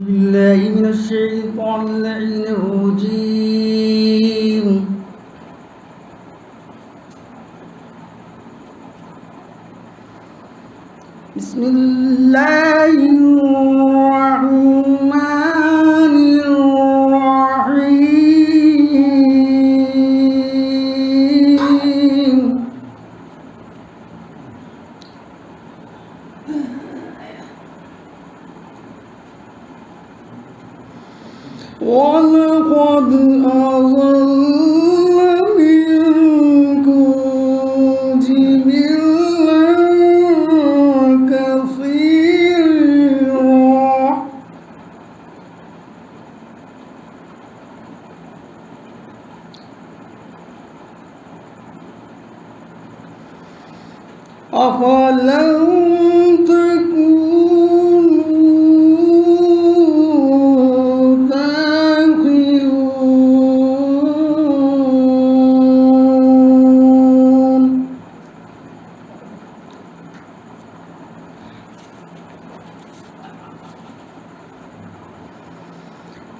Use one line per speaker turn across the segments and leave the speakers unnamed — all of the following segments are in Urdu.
بالله من الشيطان اللعين الرجيم. بسم الله الرحمن الرحيم. ولقد أضل منكم جبلا كثيرا أفلم تكونوا تعقلون.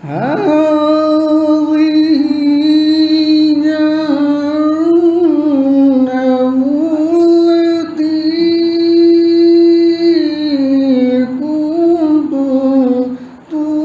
هذه جهنم التي كنتم توعدون.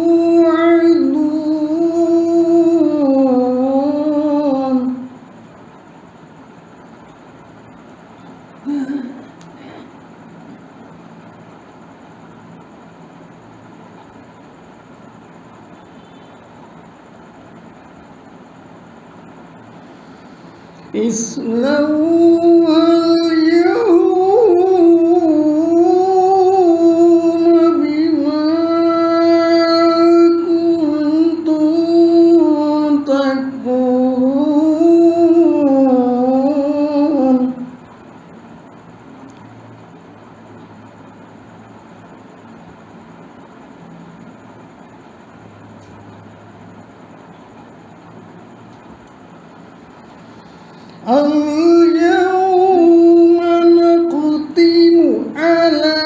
اصلوها اليوم بما كنتم تكفرون. اليوم نختم على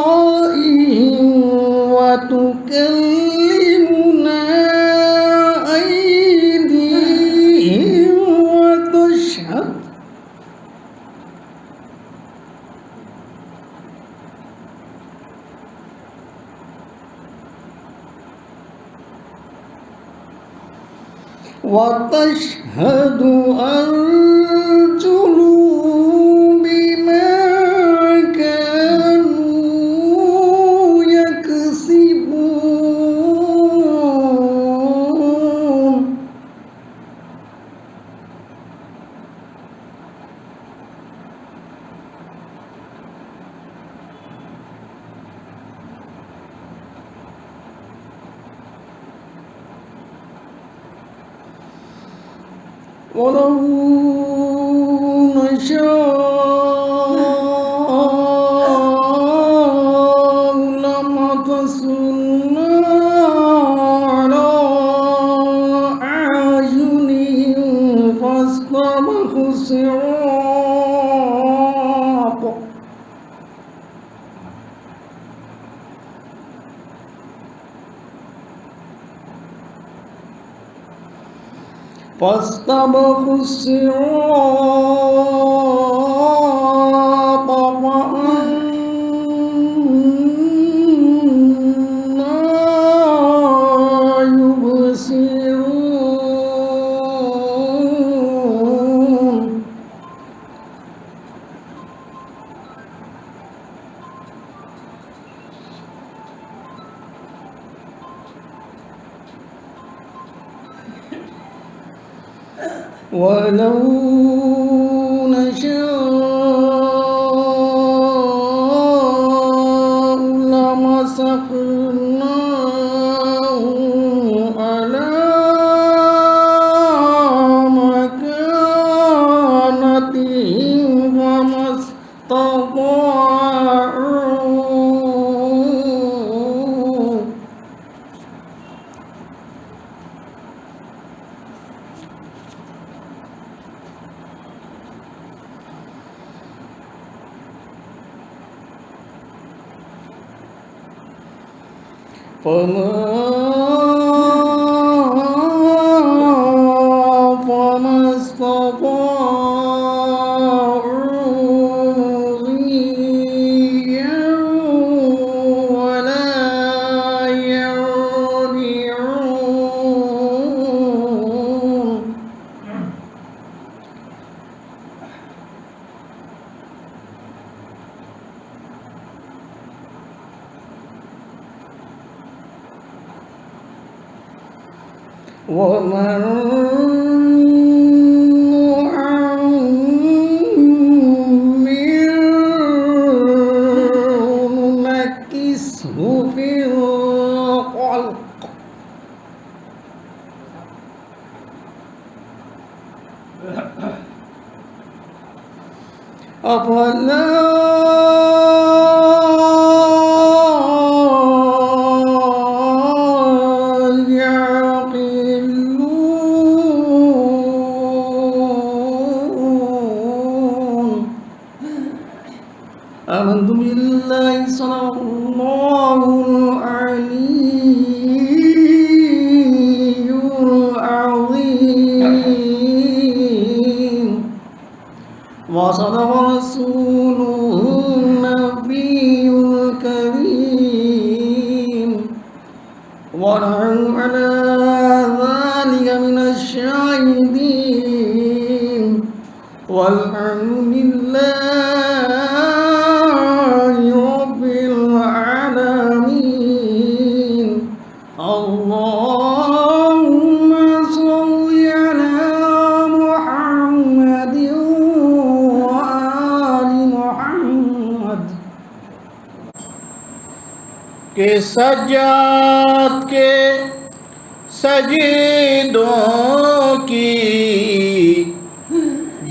أفواههم وتكلمنا أيديهم وتشهد أرجلهم بما كانوا يكسبون. ولو نشاء لمسنا على أعينهم فاستبقوا الصراط فاستبقوا الصراط وأنا يبصرون. ولو نشاء لمسخناهم على مكانتهم فما استطاعوا. فما استطاعوا ضيا ولا يرجعون ومن ننكسه في الخلق أفلا آمنت بالله صدق الله العلي العظيم وصدق رسوله النبي الكريم ونحن على ذلك من الشاهدين والحمد لله رب العالمين اللهم صل على محمد وآل محمد
کہ سجاد کے سجدوں کی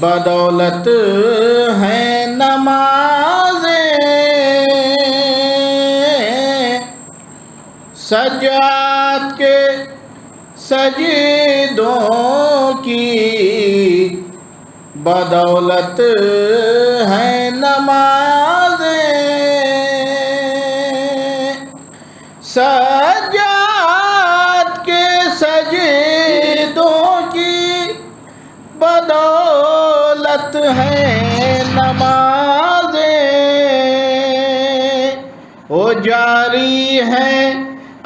بدولت ہیں نمازیں سجاد کے سجدوں کی بدولت ہیں نمازیں سجاد کے سجدوں کی بدولت ہیں نمازیں وہ جاری ہیں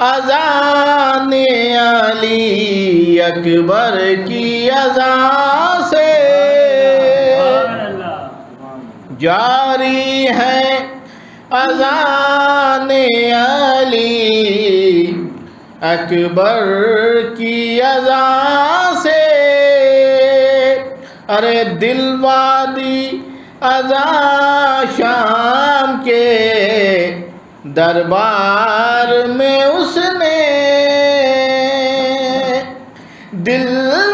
اذان علی اکبر کی اذان سے جاری ہے اذان علی اکبر کی اذان سے ارے دل وادی اذان شام کے دربار میں اس نے دل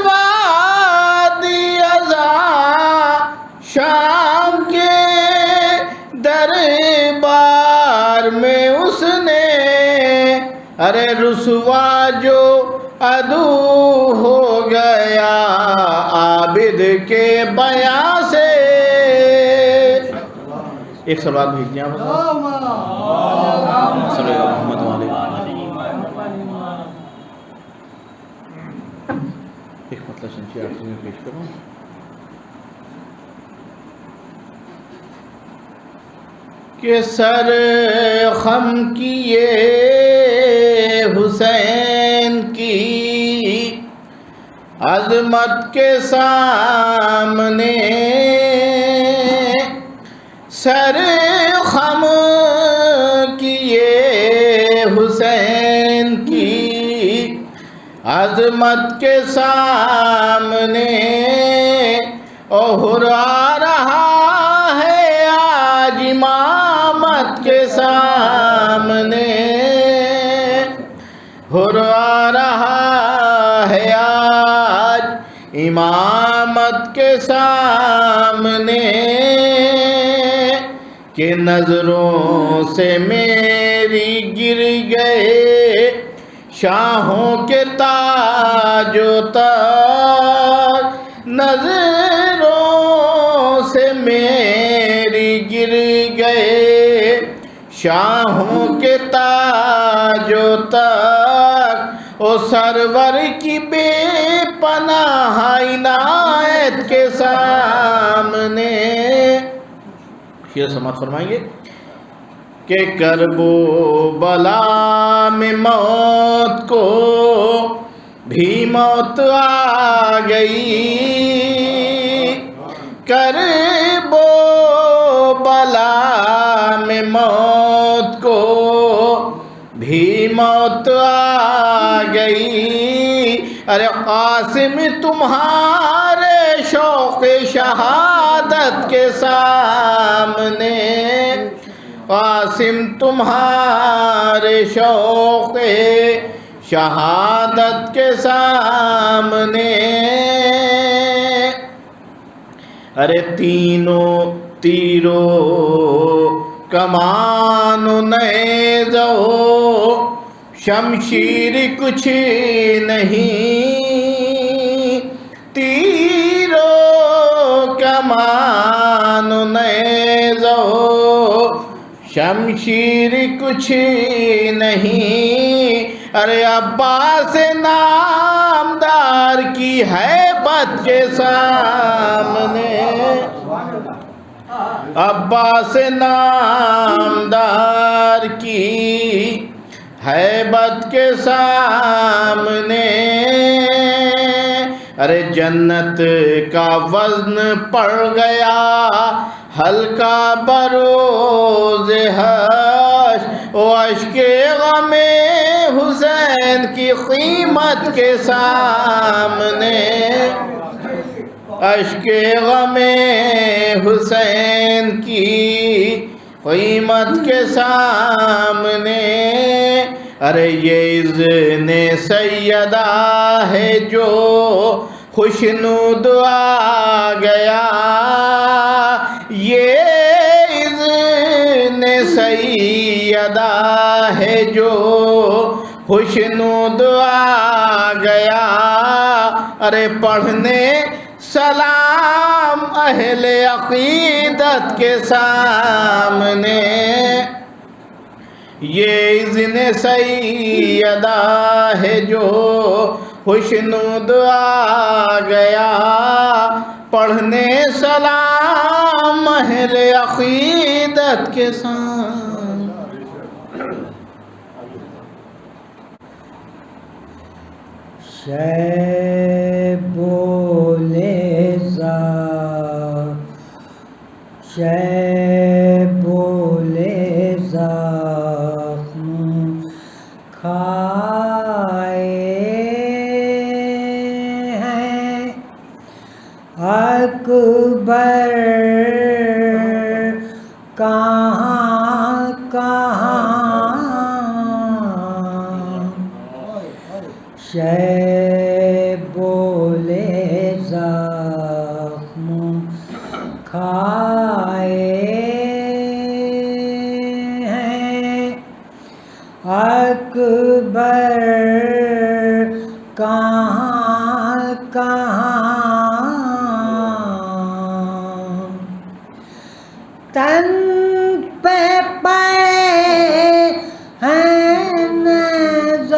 وادی اذان شام کے دربار میں اس نے ارے رسوا جو عدو ہو گیا عابد کے بیان سے ایک سوال بھیج دیں آپ صلی اللہ محمد علیہ ایک مطلب سنچی آپ سے میں پیش کروں کہ سر خم کیے حسین کی عظمت کے سامنے سر خم کیے حسین کی عظمت کے سامنے اور آ رہا ہے آج امامت کے سامنے اور آ رہا ہے آج امامت کے سامنے کہ نظروں سے میری گر گئے شاہوں کے تاج و تاج نظروں سے میری گر گئے شاہوں کے تاج و تخت او سرور کی بے پناہ عنایت کے سامنے. یہ سماعت فرمائیں گے کہ کرب و بلا میں موت کو بھی موت آ گئی. کرب و بلا میں موت کو بھی موت آ گئی. ارے قاسم تمہارے شوق شہادت کے سامنے، قاسم تمہارے شوق شہادت کے سامنے. ارے تینوں تیروں کمان و نیز و شمشیر کچھ نہیں. تیروں کمان و نیز و شمشیر کچھ نہیں. ارے عباس نامدار کی ہیبت کے سامنے، عباس نامدار کی ہیبت کے سامنے. ارے جنت کا وزن پڑ گیا ہلکا بروز حشر، و اشک غم حسین کی قیمت کے سامنے، اشک غم حسین کی قیمت کے سامنے. ارے یہ اذن سیدہ ہے جو خوشنود آ گیا. یہ اذن سیدہ ہے جو خوشنود آ گیا. ارے پڑھنے سلام اہل عقیدت کے سامنے، یہ اذن سیدہ ہے جو خوشنود آ گیا. پڑھنے سلام اہل عقیدت کے سامنے.
شیب و لیزر، شیب و لیزر کھائے ہیں اکبر کہاں کہاں. شیب و لیزر کھائے ہیں اکبر کہاں کہاں. تن پہ پڑے ہیں نیز و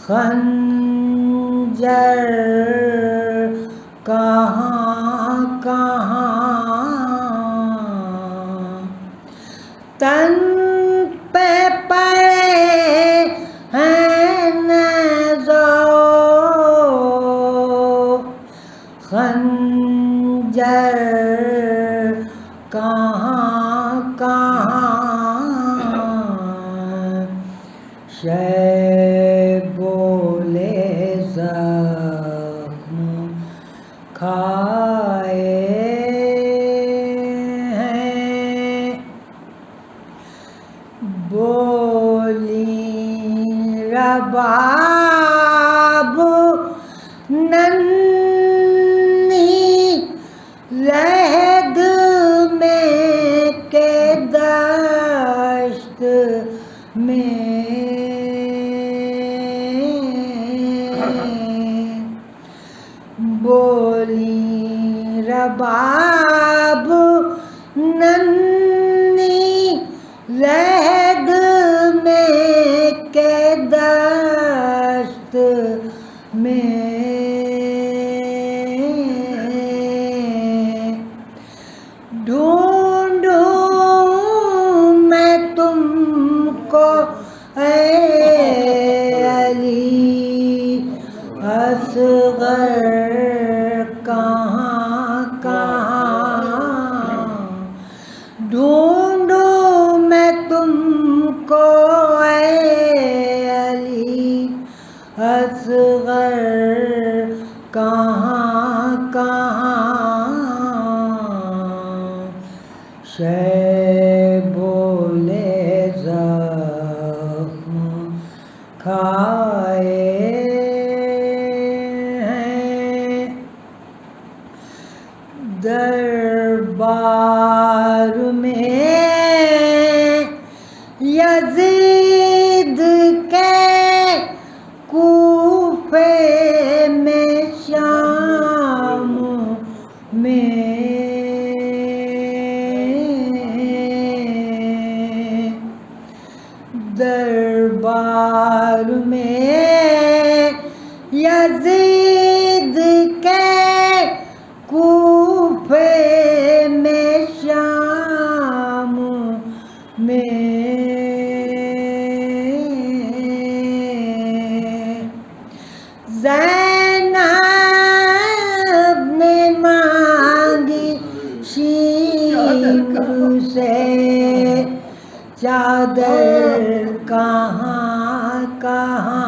خنجر کہاں کہاں. تن پہ پڑے ہیں نیز و خنجر کہاں کہاں. شیب و لیزر کھائے ہیں. بولی رباب ننھی لہد میں کے دشت میں. بولی رباب ننھی لحد میں کہ دست میں ڈھونڈوں میں تم کو اے علی اصغر کہاں کہاں ڈھونڈوں میں تم کو اے علی اصغر کہاں کہاں شیب و زخم کھائے ہیں دربار میں یزید کے کوفے میں شام میں دربار میں یزید کے کوفے میں شام میں زینب نے مانگی شیمرو سے چادر کہاں کہاں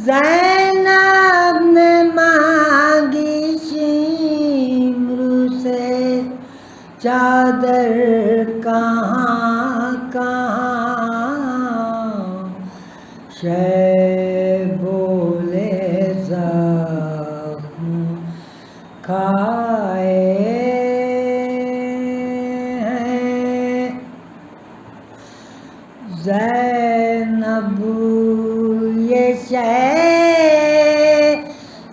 زینب نے مانگی شیمرو سے چادر کہاں کہاں شیب و زخم کھائے ہیں زینب یہ شے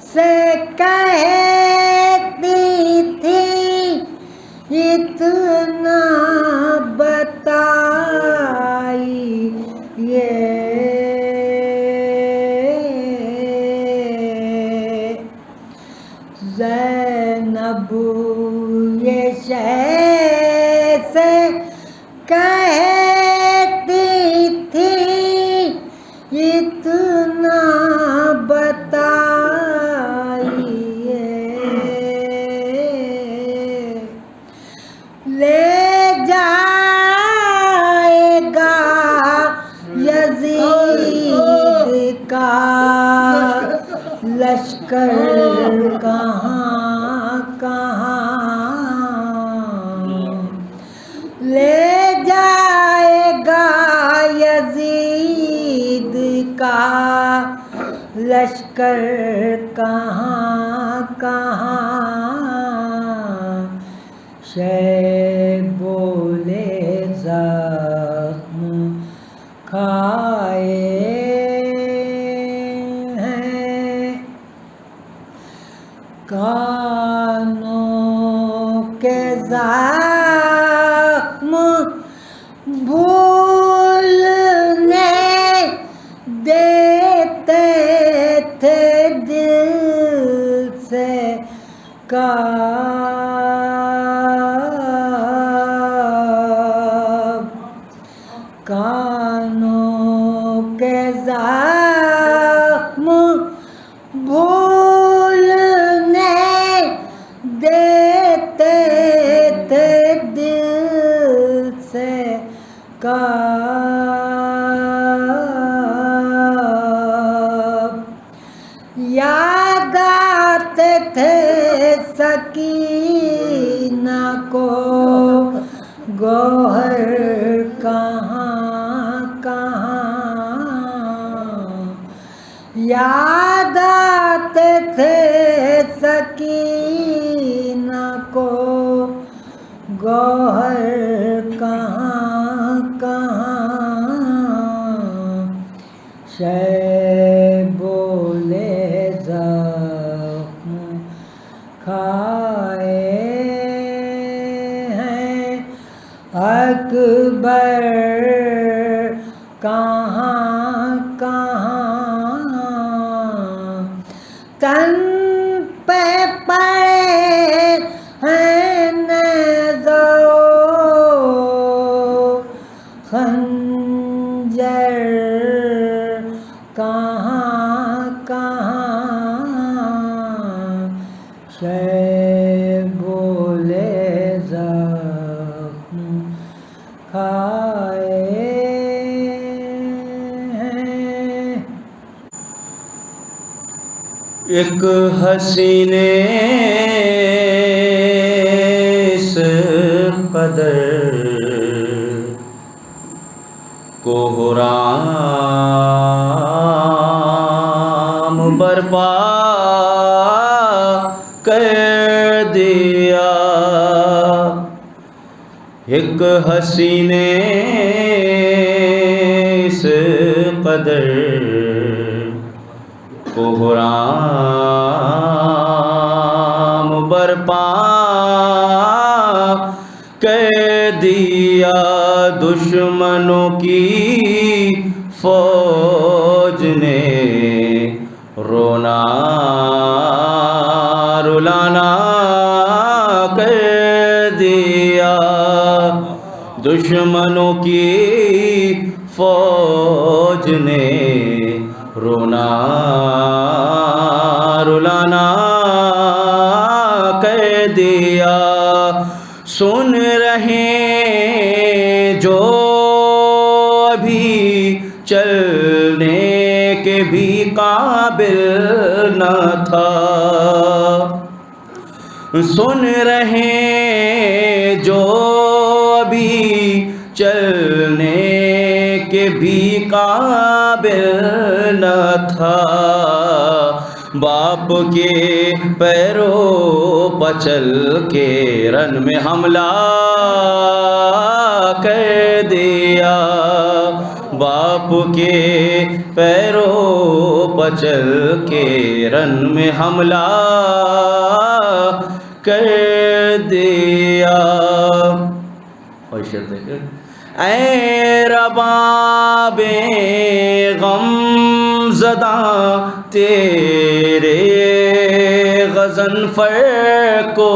سے کہتی تھی اتنا بتائیے زینب یہ شے سے کہتی تھی اتنا بتائیے لے جائے گا یزید کا لشکر کہاں کہاں لے جائے گا یزید کا لشکر کہاں کہاں شیب و زخم کھائے ہیں کانوں کے زخم بھولنے دیتے تھے دل سے کانوں کے زخم بھولنے دیتے تھے دل سے یاد آتے تھے سکینہ کو گوہر کہاں کہاں یاد آتے تھے سکینہ کو گوہر کہاں کہاں شیب و زخم کھائے ہیں تن پہ پڑے ہیں نیزو خنجر کہاں کہاں سے بولے زخم کھائے ہیں۔
ایک حسینے اس قدر کوہرام برپا کر دیا، ایک حسینے اس قدر کوہرام برپا کر دیا، دشمنوں کی فوج نے رونا رلانا کر دیا، دشمنوں کی فوج نے رونا رلانا کر دیا۔ سن رہے جو ابھی چلنے کے بھی قابل نہ تھا، سن رہے جو ابھی چلنے کے بھی قابل نہ تھا، باپ کے پیروں پچل کے رن میں حملہ کر دیا، باپ کے پیروں پچل کے رن میں حملہ کر دیا۔ اور شعر دیکھیں، اے رباب غم زدہ تیرے غضنفر کو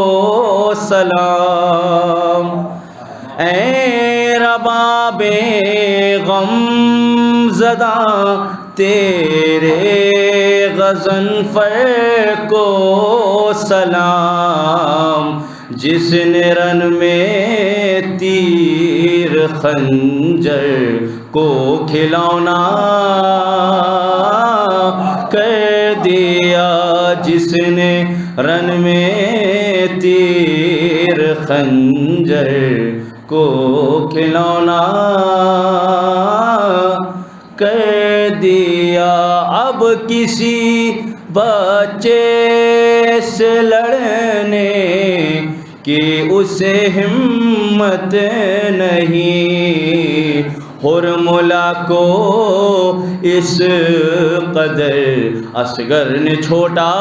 سلام، اے رباب غم زدہ تیرے غضنفر کو سلام، جس نے رن میں تیر خنجر کو کھلونا کر دیا، جس نے رن میں تیر خنجر کو کھلونا کر دیا۔ اب کسی بچے سے لڑنے کی اسے ہمت نہیں، حرملہ کو اس قدر اصغر نے چھوٹا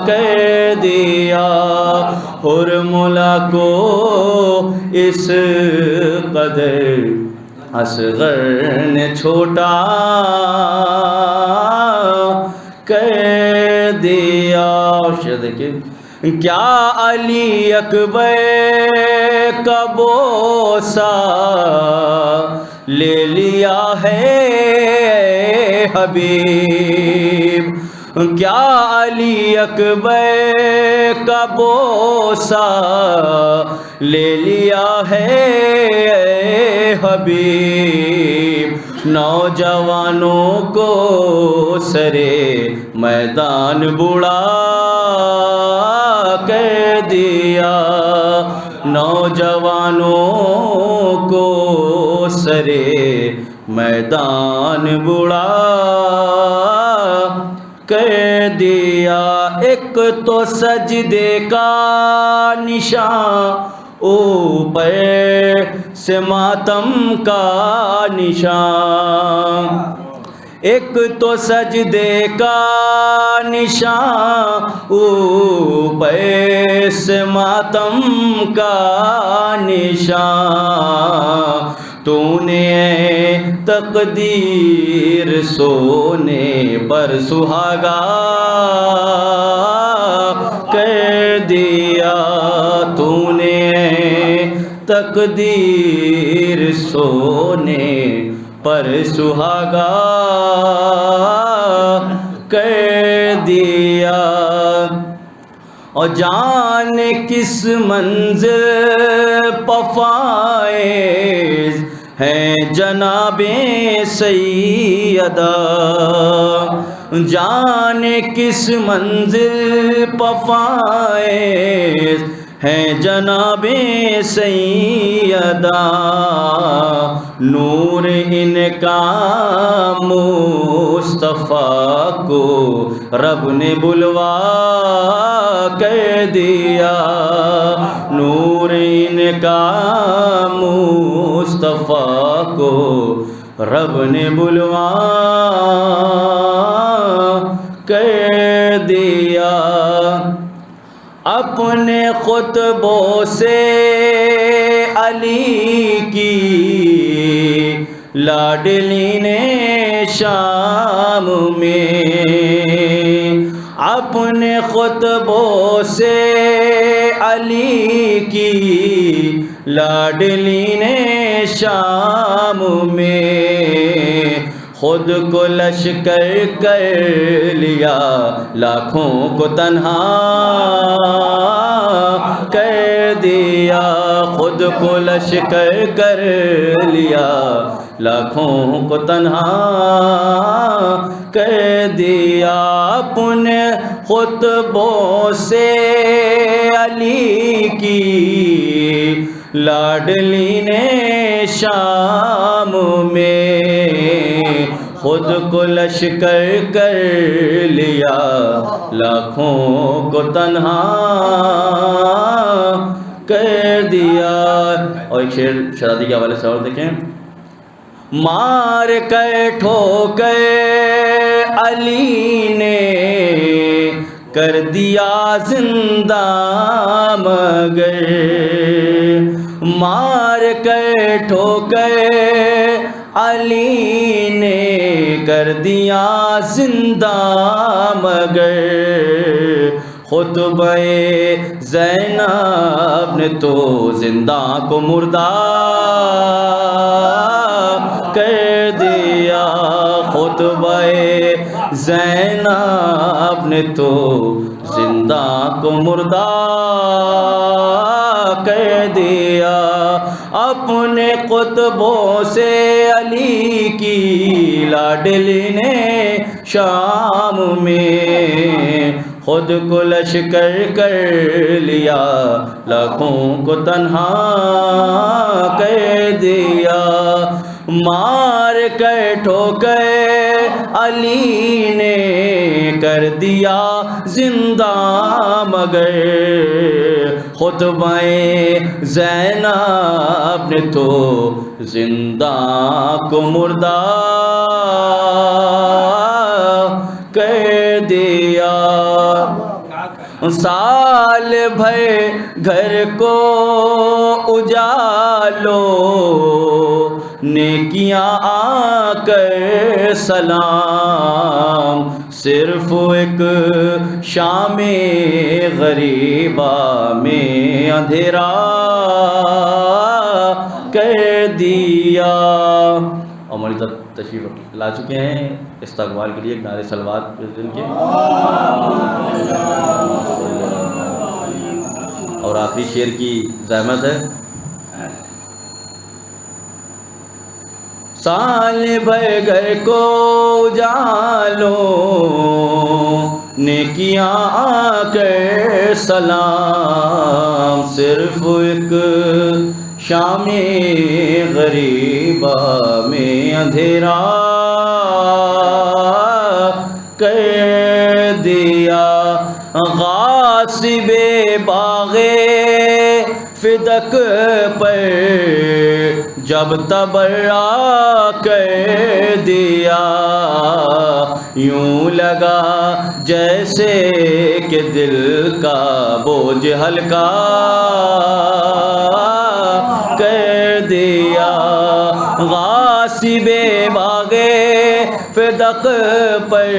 کر دیا، حرملہ کو اس قدر اصغر نے چھوٹا کر دیا۔ شاید دیکھیں، کیا علی اکبر کا بوسہ لے لیا ہے حبیب، کیا علی اکبر کا بوسہ لے لیا ہے حبیب، نوجوانوں کو سرے میدان بوڑھا کر دیا، نوجوانوں کو سرے میدان بوڑھا کر دیا۔ ایک تو سجدے کا نشان، اوپر سے ماتم کا نشان، ایک تو سجدے کا نشان، اوپر سے ماتم کا نشان، تو نے تقدیر سونے پر سہاگا کر دیا، تو نے تقدیر سونے پر سہاگا کر دیا۔ اور جان کس منزل پفائز ہے جناب سیدہ، جان کس منزل پفائز ہے جناب سیدہ، نور ان کا مصطفیٰ کو رب نے بلوا کر دیا، نور ان کا مصطفیٰ کو رب نے بلوا کر دیا۔ اپنے خطبوں سے علی کی لاڈلی نے شام میں، اپنے خطبوں سے علی کی لاڈلی نے شام میں، خود کو لشکر کر لیا لاکھوں کو تنہا کر دیا، خود کو لشکر کر لیا لاکھوں کو تنہا کر دیا، اپنے خطبوں سے علی کی لاڈلی نے شام میں، خود کو لشکر کر لیا لاکھوں کو تنہا کر دیا۔ اور ایک شعر شہزادی کے حوالے سے اور دیکھیں، مار کر ٹھوکر علی نے کر دیا زندہ مگر، مار کر ٹھوکر علی نے کر دیا زندہ مگر، خطبہ زینب نے تو زندہ کو مردہ کر دیا، خطبہ زینب نے تو زندہ کو مردہ کر دیا، اپنے خطبوں سے علی کی لاڈلی نے شام میں، خود کو لشکر کر لیا لاکھوں کو تنہا کر دیا، مار کر ٹھوکر علی نے کر دیا زندہ مگر، خطبہ زینب نے تو زندہ کو مردہ کر دیا، سال بھر گھر کو اجالو نیکیاں آ کر سلام، صرف ایک شام غریبہ میں اندھیرا کر دیا۔ اور ہماری طرف تشریف لا چکے ہیں استقبال کے لیے ایک نعرہ صلوات دن کے، اور آخری شعر کی زحمت ہے، سال بھر گھر کو اجالو نیکیاں آ کر سلام، صرف ایک شام غریبہ میں اندھیرا کر دیا، غاصب باغ فدق پر جب تبرا کر دیا، یوں لگا جیسے کہ دل کا بوجھ ہلکا کر دیا، فدق پر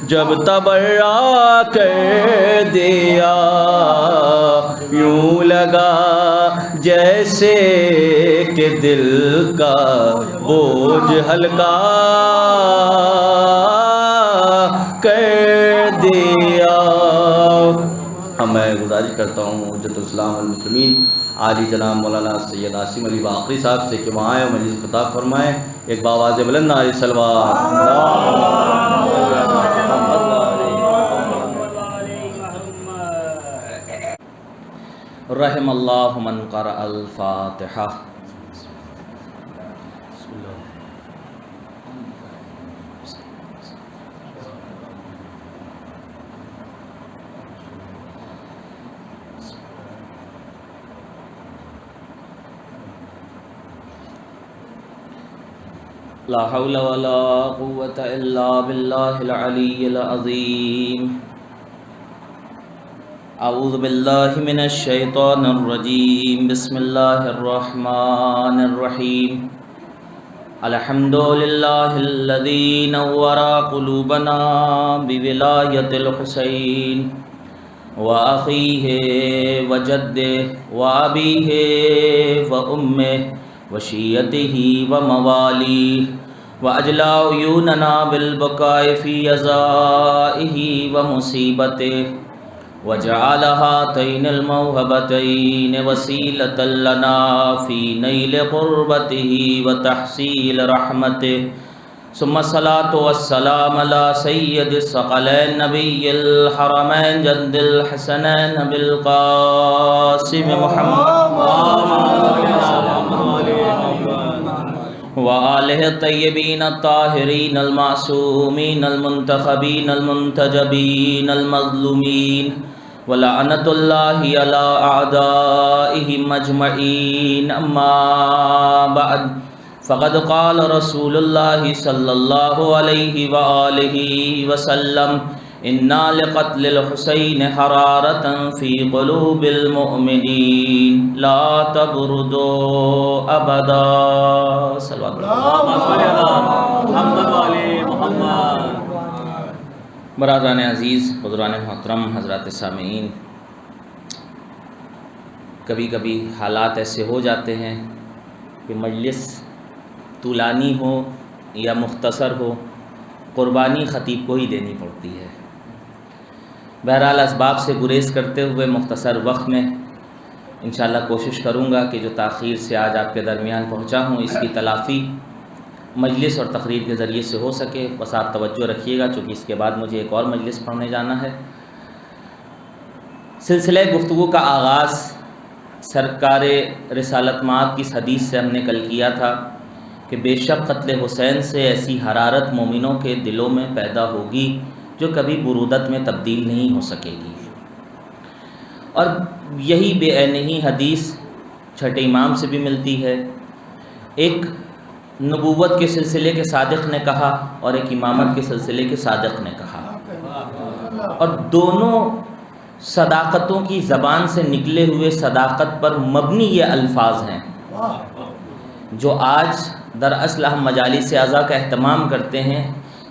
جب تبرا کر دیا، یوں لگا جیسے کہ دل کا بوجھ ہلکا کر دیا۔ اب میں گزارش کرتا ہوں حجت الاسلام والمسلمین عالی جناب مولانا سید عاصم علی باقری صاحب سے کہ وہاں آئے اور مجلس خطاب فرمائیں۔ ایک باواز بلند نعرہ صلوات۔ رحم اللہ من قرأ الفاتحہ۔ لا حول ولا قوة الا باللہ العلی العظیم۔ اعوذ باللہ من الشیطان الرجیم، بسم اللہ الرحمن الرحیم۔ الحمد للہ الذی نور قلوبنا بولایت الحسین وأخیہ وجدہ وأبیہ وأمہ وشیعتہ وموالیہ، وأجلا عیوننا بالبکاء فی عزائہ ومصیبتہ، وجعل ہاتین الموہبتین وسیلۃ لنا فی نیل قربتہ وتحصیل رحمتہ، ثم الصلاۃ والسلام علی سید الثقلین نبی الحرمین جد الحسنین بالقاسم محمد وآلہ الطیبین الطاہرین المعصومین المنتخبین المنتجبین المظلومین، ولعنۃ اللہ علی اعدائہم اجمعین۔ اما بعد، فقد قال رسول اللہ صلی اللہ علیہ وآلہ وسلم: انا لقتل الحسین حرارۃ فی قلوب المؤمنین لا تبردوا ابدا۔ صلوات اللہ۔ برادران عزیز، حضران محترم، حضرات سامعین، کبھی کبھی حالات ایسے ہو جاتے ہیں کہ مجلس طولانی ہو یا مختصر ہو، قربانی خطیب کو ہی دینی پڑتی ہے۔ بہرحال اسباب سے گریز کرتے ہوئے مختصر وقت میں انشاءاللہ کوشش کروں گا کہ جو تاخیر سے آج آپ کے درمیان پہنچا ہوں اس کی تلافی مجلس اور تقریر کے ذریعے سے ہو سکے۔ بس آپ توجہ رکھیے گا چونکہ اس کے بعد مجھے ایک اور مجلس پڑھنے جانا ہے۔ سلسلہ گفتگو کا آغاز سرکار رسالت مآب کی اس حدیث سے ہم نے کل کیا تھا کہ بے شک قتل حسین سے ایسی حرارت مومنوں کے دلوں میں پیدا ہوگی جو کبھی برودت میں تبدیل نہیں ہو سکے گی، اور یہی بے عینی حدیث چھٹے امام سے بھی ملتی ہے۔ ایک نبوت کے سلسلے کے صادق نے کہا اور ایک امامت کے سلسلے کے صادق نے کہا، اور دونوں صداقتوں کی زبان سے نکلے ہوئے صداقت پر مبنی یہ الفاظ ہیں جو آج دراصل ہم مجالس اعضاء کا اہتمام کرتے ہیں۔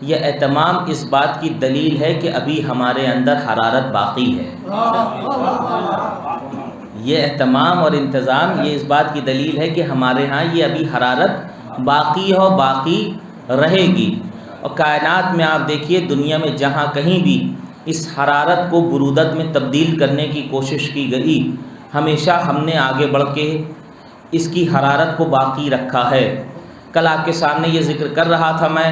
یہ اہتمام اس بات کی دلیل ہے کہ ابھی ہمارے اندر حرارت باقی ہے۔ یہ اہتمام اور انتظام یہ اس بات کی دلیل ہے کہ ہمارے ہاں یہ ابھی حرارت باقی ہے اور باقی رہے گی۔ اور کائنات میں آپ دیکھیے، دنیا میں جہاں کہیں بھی اس حرارت کو برودت میں تبدیل کرنے کی کوشش کی گئی، ہمیشہ ہم نے آگے بڑھ کے اس کی حرارت کو باقی رکھا ہے۔ کل آپ کے سامنے یہ ذکر کر رہا تھا میں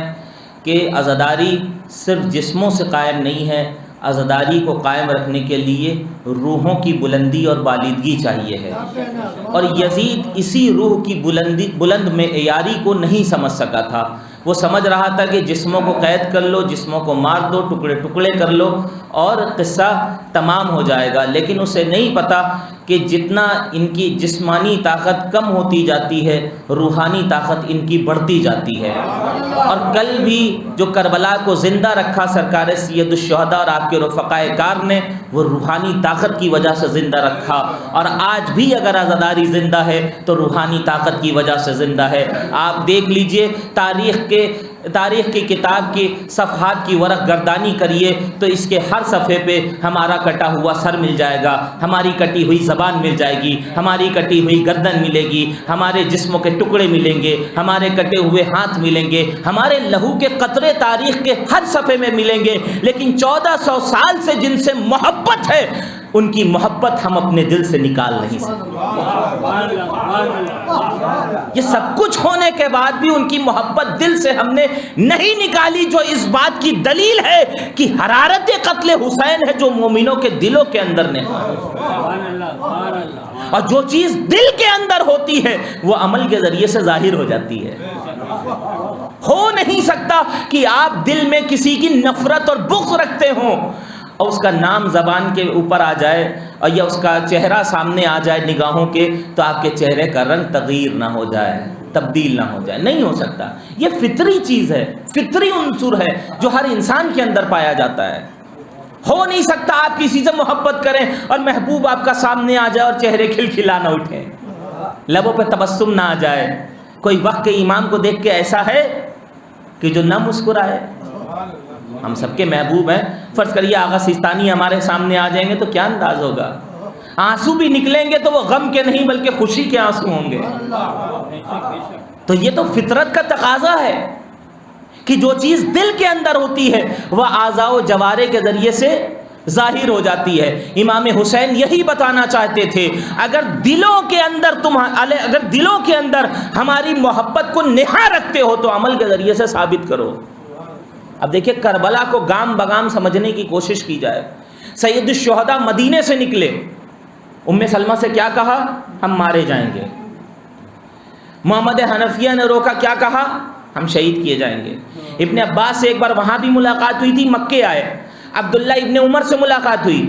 کہ عزاداری صرف جسموں سے قائم نہیں ہے، عزاداری کو قائم رکھنے کے لیے روحوں کی بلندی اور بالیدگی چاہیے ہے، اور یزید اسی روح کی بلند معیاری کو نہیں سمجھ سکا تھا۔ وہ سمجھ رہا تھا کہ جسموں کو قید کر لو، جسموں کو مار دو، ٹکڑے ٹکڑے کر لو اور قصہ تمام ہو جائے گا، لیکن اسے نہیں پتا کہ جتنا ان کی جسمانی طاقت کم ہوتی جاتی ہے، روحانی طاقت ان کی بڑھتی جاتی ہے۔ اور کل بھی جو کربلا کو زندہ رکھا سرکار سید الشہداء اور آپ کے رفقائے کار نے، وہ روحانی طاقت کی وجہ سے زندہ رکھا، اور آج بھی اگر عزاداری زندہ ہے تو روحانی طاقت کی وجہ سے زندہ ہے۔ آپ دیکھ لیجئے تاریخ کے تاریخ کی کتاب کی صفحات کی ورق گردانی کریے تو اس کے ہر صفحے پہ ہمارا کٹا ہوا سر مل جائے گا، ہماری کٹی ہوئی زبان مل جائے گی، ہماری کٹی ہوئی گردن ملے گی، ہمارے جسموں کے ٹکڑے ملیں گے، ہمارے کٹے ہوئے ہاتھ ملیں گے، ہمارے لہو کے قطرے تاریخ کے ہر صفحے میں ملیں گے۔ لیکن 1400 سال سے جن سے محبت ہے ان کی محبت ہم اپنے دل سے نکال نہیں سکتے۔ یہ سب کچھ ہونے کے بعد بھی ان کی محبت دل سے ہم نے نہیں نکالی، جو اس بات کی دلیل ہے کہ حرارت قتل حسین ہے جو مومنوں کے دلوں کے اندر نے، اور جو چیز دل کے اندر ہوتی ہے وہ عمل کے ذریعے سے ظاہر ہو جاتی ہے۔ ہو نہیں سکتا کہ آپ دل میں کسی کی نفرت اور بغض رکھتے ہوں اور اس کا نام زبان کے اوپر آ جائے اور یا اس کا چہرہ سامنے آ جائے نگاہوں کے، تو آپ کے چہرے کا رنگ تغیر نہ ہو جائے، تبدیل نہ ہو جائے۔ نہیں ہو سکتا، یہ فطری چیز ہے، فطری عنصر ہے جو ہر انسان کے اندر پایا جاتا ہے۔ ہو نہیں سکتا آپ کسی سے محبت کریں اور محبوب آپ کا سامنے آ جائے اور چہرے کھلکھلا نہ اٹھیں، لبوں پہ تبسم نہ آ جائے۔ کوئی وقت کے امام کو دیکھ کے ایسا ہے کہ جو نہ مسکرائے؟ ہم سب کے محبوب ہیں، فرض کریے آغا سیستانی ہمارے سامنے آ جائیں گے تو کیا انداز ہوگا؟ آنسو بھی نکلیں گے تو وہ غم کے نہیں بلکہ خوشی کے آنسو ہوں گے۔ تو یہ تو فطرت کا تقاضا ہے کہ جو چیز دل کے اندر ہوتی ہے وہ اعضاء و جوارح کے ذریعے سے ظاہر ہو جاتی ہے۔ امام حسین یہی بتانا چاہتے تھے، اگر دلوں کے اندر ہماری محبت کو نہا رکھتے ہو تو عمل کے ذریعے سے ثابت کرو۔ اب دیکھیں کربلا کو گام بگام سمجھنے کی کوشش کی جائے۔ سید الشہداء مدینے سے نکلے، ام سلمہ سے کیا کہا؟ ہم مارے جائیں گے۔ محمد حنفیہ نے روکا، کیا کہا؟ ہم شہید کیے جائیں گے۔ ابن عباس سے ایک بار وہاں بھی ملاقات ہوئی تھی، مکے آئے۔ عبداللہ ابن عمر سے ملاقات ہوئی۔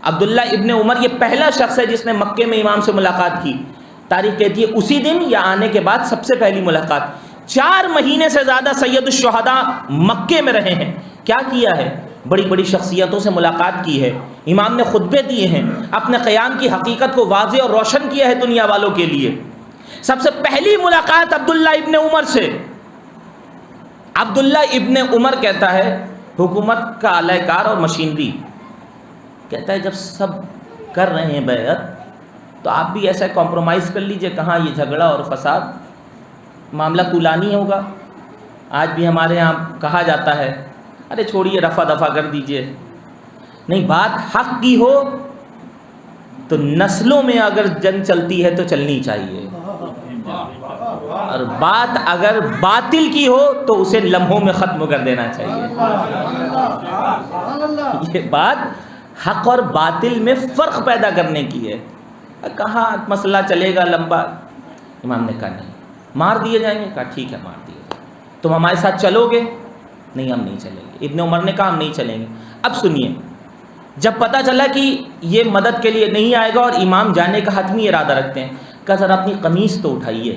عبداللہ ابن عمر یہ پہلا شخص ہے جس نے مکے میں امام سے ملاقات کی۔ تاریخ کہتی ہے اسی دن یا آنے کے بعد سب سے پہلی ملاقات۔ 4 مہینے سے زیادہ سید الشہداء مکے میں رہے ہیں۔ کیا کیا ہے؟ بڑی بڑی شخصیتوں سے ملاقات کی ہے، امام نے خطبے دیے ہیں، اپنے قیام کی حقیقت کو واضح اور روشن کیا ہے دنیا والوں کے لیے۔ سب سے پہلی ملاقات عبداللہ ابن عمر سے۔ عبداللہ ابن عمر کہتا ہے، حکومت کا اعلی کار اور مشینری، کہتا ہے جب سب کر رہے ہیں بیعت تو آپ بھی ایسا کمپرومائز کر لیجئے، کہاں یہ جھگڑا اور فساد، معاملہ طولانی ہوگا۔ آج بھی ہمارے یہاں کہا جاتا ہے ارے چھوڑیے رفع دفع کر دیجئے۔ نہیں، بات حق کی ہو تو نسلوں میں اگر جنگ چلتی ہے تو چلنی چاہیے، اور بات اگر باطل کی ہو تو اسے لمحوں میں ختم کر دینا چاہیے۔ یہ بات حق اور باطل میں فرق پیدا کرنے کی ہے۔ کہاں مسئلہ چلے گا لمبا؟ امام نے کہا نہیں، مار دیے جائیں گے؟ کہا ٹھیک ہے مار دیے جائیں۔ تم ہمارے ساتھ چلو گے؟ نہیں ہم نہیں چلیں گے۔ ابن عمر نے کہا ہم نہیں چلیں گے۔ اب سنیے، جب پتہ چلا کہ یہ مدد کے لیے نہیں آئے گا اور امام جانے کا حتمی ارادہ رکھتے ہیں، کہا ذرا اپنی قمیص تو اٹھائیے۔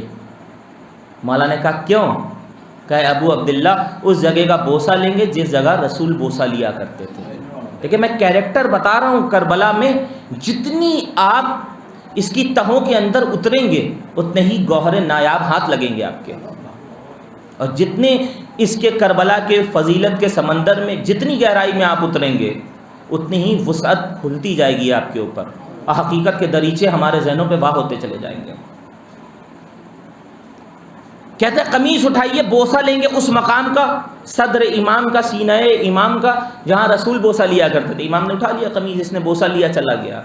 مولا نے کہا کیوں؟ کہا ابو عبداللہ اس جگہ کا بوسہ لیں گے جس جگہ رسول بوسہ لیا کرتے تھے۔ دیکھیں میں کیریکٹر بتا رہا ہوں، کربلا میں جتنی آپ اس کی تہوں کے اندر اتریں گے اتنے ہی گوہر نایاب ہاتھ لگیں گے آپ کے، اور جتنے اس کے کربلا کے فضیلت کے سمندر میں جتنی گہرائی میں آپ اتریں گے اتنی ہی وسعت کھلتی جائے گی آپ کے اوپر، اور حقیقت کے دریچے ہمارے ذہنوں پہ واہ ہوتے چلے جائیں گے۔ کہتے ہیں قمیص اٹھائیے، بوسہ لیں گے اس مقام کا، صدر امام کا، سینہ امام کا، جہاں رسول بوسہ لیا کرتے تھے۔ امام نے اٹھا لیا قمیص، اس نے بوسہ لیا، چلا گیا۔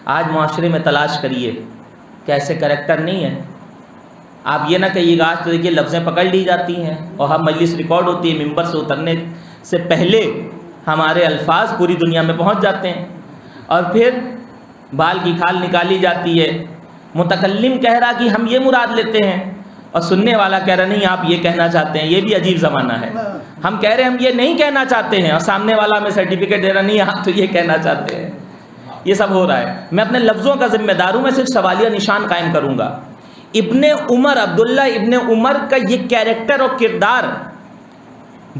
آج معاشرے میں تلاش کریے کہ ایسے کریکٹر نہیں ہے۔ آپ یہ نہ کہیے گا، آج تو دیکھیے لفظیں پکڑ لی جاتی ہیں اور ہم مجلس ریکارڈ ہوتی ہے، ممبر سے اترنے سے پہلے ہمارے الفاظ پوری دنیا میں پہنچ جاتے ہیں، اور پھر بال کی کھال نکالی جاتی ہے۔ متکلم کہہ رہا کہ ہم یہ مراد لیتے ہیں، اور سننے والا کہہ رہا نہیں آپ یہ کہنا چاہتے ہیں۔ یہ بھی عجیب زمانہ ہے، ہم کہہ رہے ہیں ہم یہ نہیں کہنا چاہتے ہیں، اور سامنے والا ہمیں سرٹیفکیٹ دے رہا نہیں آپ تو یہ کہنا چاہتے ہیں۔ یہ سب ہو رہا ہے۔ میں اپنے لفظوں کا ذمہ دار ہوں، میں صرف سوالیہ نشان قائم کروں گا۔ ابن عمر، عبداللہ ابن عمر کا یہ کیریکٹر اور کردار،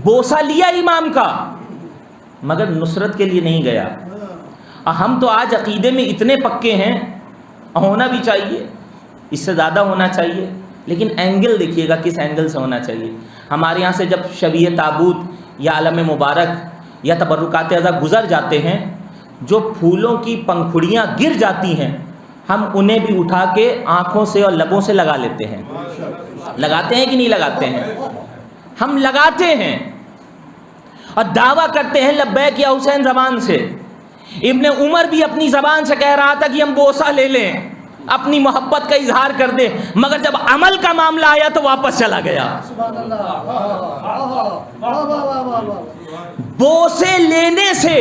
بوسہ لیا امام کا مگر نصرت کے لیے نہیں گیا۔ اور ہم تو آج عقیدے میں اتنے پکے ہیں، ہونا بھی چاہیے، اس سے زیادہ ہونا چاہیے، لیکن اینگل دیکھیے گا کس اینگل سے ہونا چاہیے۔ ہمارے یہاں سے جب شبیہ تابوت یا علم مبارک یا تبرکات اعضا گزر جاتے ہیں، جو پھولوں کی پنکھڑیاں گر جاتی ہیں ہم انہیں بھی اٹھا کے آنکھوں سے اور لبوں سے لگا لیتے ہیں. لگاتے ہیں کہ نہیں لگاتے ہیں؟ ہم لگاتے ہیں اور دعویٰ کرتے ہیں لبیک یا حسین زبان سے. ابن عمر بھی اپنی زبان سے کہہ رہا تھا کہ ہم بوسہ لے لیں، اپنی محبت کا اظہار کر دیں، مگر جب عمل کا معاملہ آیا تو واپس چلا گیا. بوسے لینے سے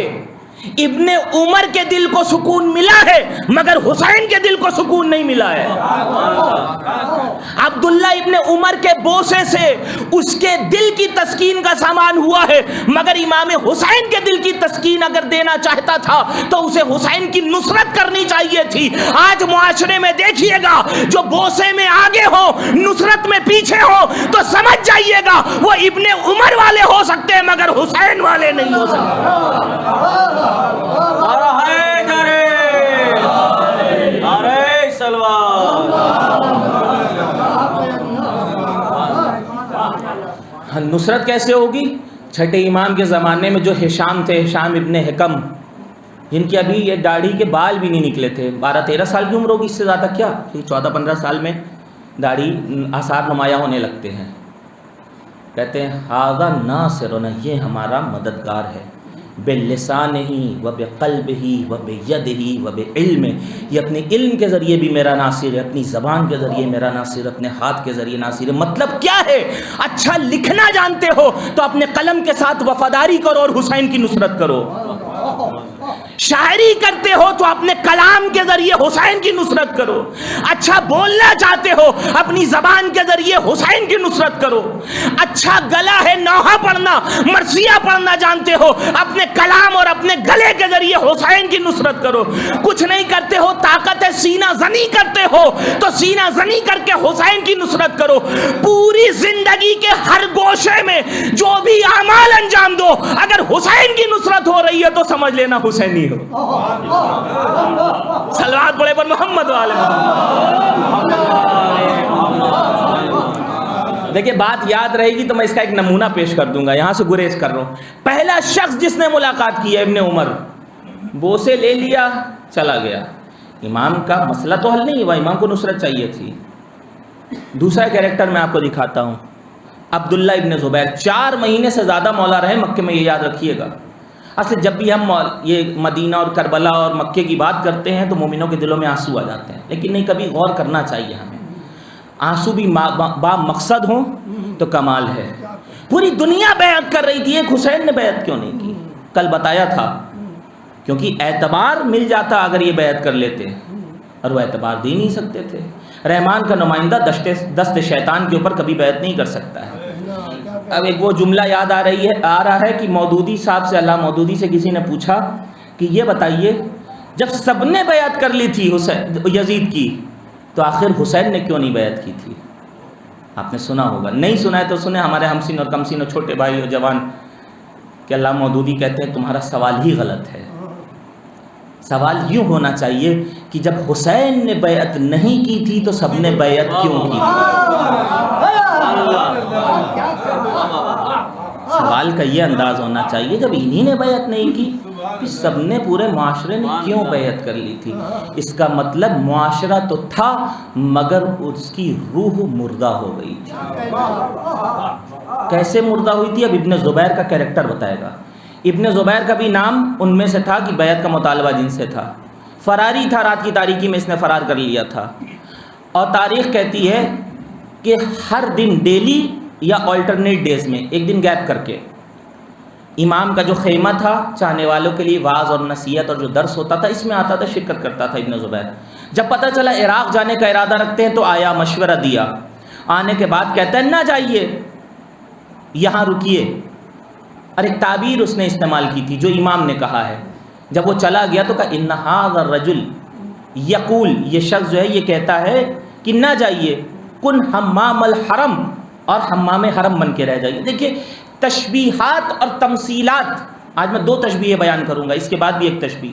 ابن عمر کے دل کو سکون ملا ہے مگر حسین کے دل کو سکون نہیں ملا ہے. عبداللہ ابن عمر کے بوسے سے اس کے دل کی تسکین کا سامان ہوا ہے، مگر امام حسین کے دل کی تسکین اگر دینا چاہتا تھا تو اسے حسین کی نصرت کرنی چاہیے تھی. آج معاشرے میں دیکھیے گا جو بوسے میں آگے ہو نصرت میں پیچھے ہو تو سمجھ جائیے گا وہ ابن عمر والے ہو سکتے ہیں مگر حسین والے نہیں ہو سکتے. نصرت کیسے ہوگی؟ چھٹے امام کے زمانے میں جو ہشام تھے، ہشام ابن حکم، جن کی ابھی یہ داڑھی کے بال بھی نہیں نکلے تھے، 12-13 سال کی عمر ہوگی، اس سے زیادہ کیا، 14-15 سال میں داڑھی آثار نمایاں ہونے لگتے ہیں. کہتے ہیں ھذا ناصرنا، یہ ہمارا مددگار ہے، باللسانہ و بقلبہ و بیدہ و بعلمہ، یہ اپنے علم کے ذریعے بھی میرا ناصر ہے، اپنی زبان کے ذریعے میرا ناصر، اپنے ہاتھ کے ذریعے ناصر ہے. مطلب کیا ہے؟ اچھا لکھنا جانتے ہو تو اپنے قلم کے ساتھ وفاداری کرو اور حسین کی نصرت کرو. شاعری کرتے ہو تو اپنے کلام کے ذریعے حسین کی نصرت کرو. اچھا بولنا چاہتے ہو اپنی زبان کے ذریعے حسین کی نصرت کرو. اچھا گلا ہے نوحہ پڑھنا، مرثیہ پڑھنا جانتے ہو، اپنے کلام اور اپنے گلے کے ذریعے حسین کی نصرت کرو. کچھ نہیں کرتے ہو، طاقت سینہ زنی کرتے ہو تو سینہ زنی کر کے حسین کی نصرت کرو. پوری زندگی کے ہر گوشے میں جو بھی اعمال انجام دو، اگر حسین کی نصرت ہو رہی ہے تو سمجھ لینا حسینی ہو. صلوات پڑھے پر محمد والے محمد. دیکھیں بات یاد رہے گی تو میں اس کا ایک نمونہ پیش کر دوں گا، یہاں سے گریز کر رہا ہوں. پہلا شخص جس نے ملاقات کی ہے ابن عمر، بوسے لے لیا چلا گیا. امام کا مسئلہ تو حل نہیں ہوا، امام کو نصرت چاہیے تھی. دوسرا کیریکٹر میں آپ کو دکھاتا ہوں، عبداللہ ابن زبیر. 4 مہینے سے زیادہ مولا رہے مکے میں، یہ یاد رکھیے گا. اصل جب بھی ہم یہ مدینہ اور کربلا اور مکے کی بات کرتے ہیں تو مومنوں کے دلوں میں آنسو آ جاتے ہیں، لیکن نہیں، کبھی غور کرنا چاہیے ہمیں. آنسو بھی با مقصد ہوں تو کمال ہے. پوری دنیا بیعت کر رہی تھی، ایک حسین نے بیعت کیوں نہیں کی؟ کل بتایا تھا کیونکہ اعتبار مل جاتا اگر یہ بیعت کر لیتے، اور وہ اعتبار دے نہیں سکتے تھے. رحمان کا نمائندہ دست شیطان کے اوپر کبھی بیعت نہیں کر سکتا ہے. اب ایک وہ جملہ یاد آ رہا ہے کہ مودودی صاحب سے، اللہ مودودی سے کسی نے پوچھا کہ یہ بتائیے جب سب نے بیعت کر لی تھی یزید کی تو آخر حسین نے کیوں نہیں بیعت کی تھی؟ آپ نے سنا ہوگا، نہیں سنا ہے تو سنیں. ہمارے ہمسین اور کمسین اور چھوٹے بھائی اور جوان کہ اللہ مودودی کہتے ہیں تمہارا سوال ہی غلط ہے. سوال یوں ہونا چاہیے کہ جب حسین نے بیعت نہیں کی تھی تو سب نے بیعت کیوں کی تھی؟ سوال کا یہ انداز ہونا چاہیے جب انہی نے بیعت نہیں کی کہ سب نے، پورے معاشرے نے کیوں بیعت کر لی تھی؟ اس کا مطلب معاشرہ تو تھا مگر اس کی روح مردہ ہو گئی تھی. کیسے مردہ ہوئی تھی؟ اب ابن زبیر کا کیریکٹر بتائے گا. ابن زبیر کا بھی نام ان میں سے تھا کہ بیعت کا مطالبہ جن سے تھا. فراری تھا، رات کی تاریکی میں اس نے فرار کر لیا تھا. اور تاریخ کہتی ہے کہ ہر دن ڈیلی یا آلٹرنیٹ ڈیز میں ایک دن گیپ کر کے امام کا جو خیمہ تھا چاہنے والوں کے لیے واعظ اور نصیحت اور جو درس ہوتا تھا اس میں آتا تھا، شرکت کرتا تھا ابن زبیر. جب پتہ چلا عراق جانے کا ارادہ رکھتے ہیں تو آیا، مشورہ دیا. آنے کے بعد کہتا ہے نہ جائیے، یہاں رکیے. اور ایک تعبیر اس نے استعمال کی تھی جو امام نے کہا ہے. جب وہ چلا گیا تو کہا ان ھذا الرجل یقول، یہ شخص جو ہے یہ کہتا ہے کہ نہ جائیے، کن حمام الحرم، اور حمام حرم بن کے رہ جائیے. دیکھیے تشبیہات اور تمثیلات، آج میں 2 تشبیہیں بیان کروں گا، اس کے بعد بھی ایک تشبیہ.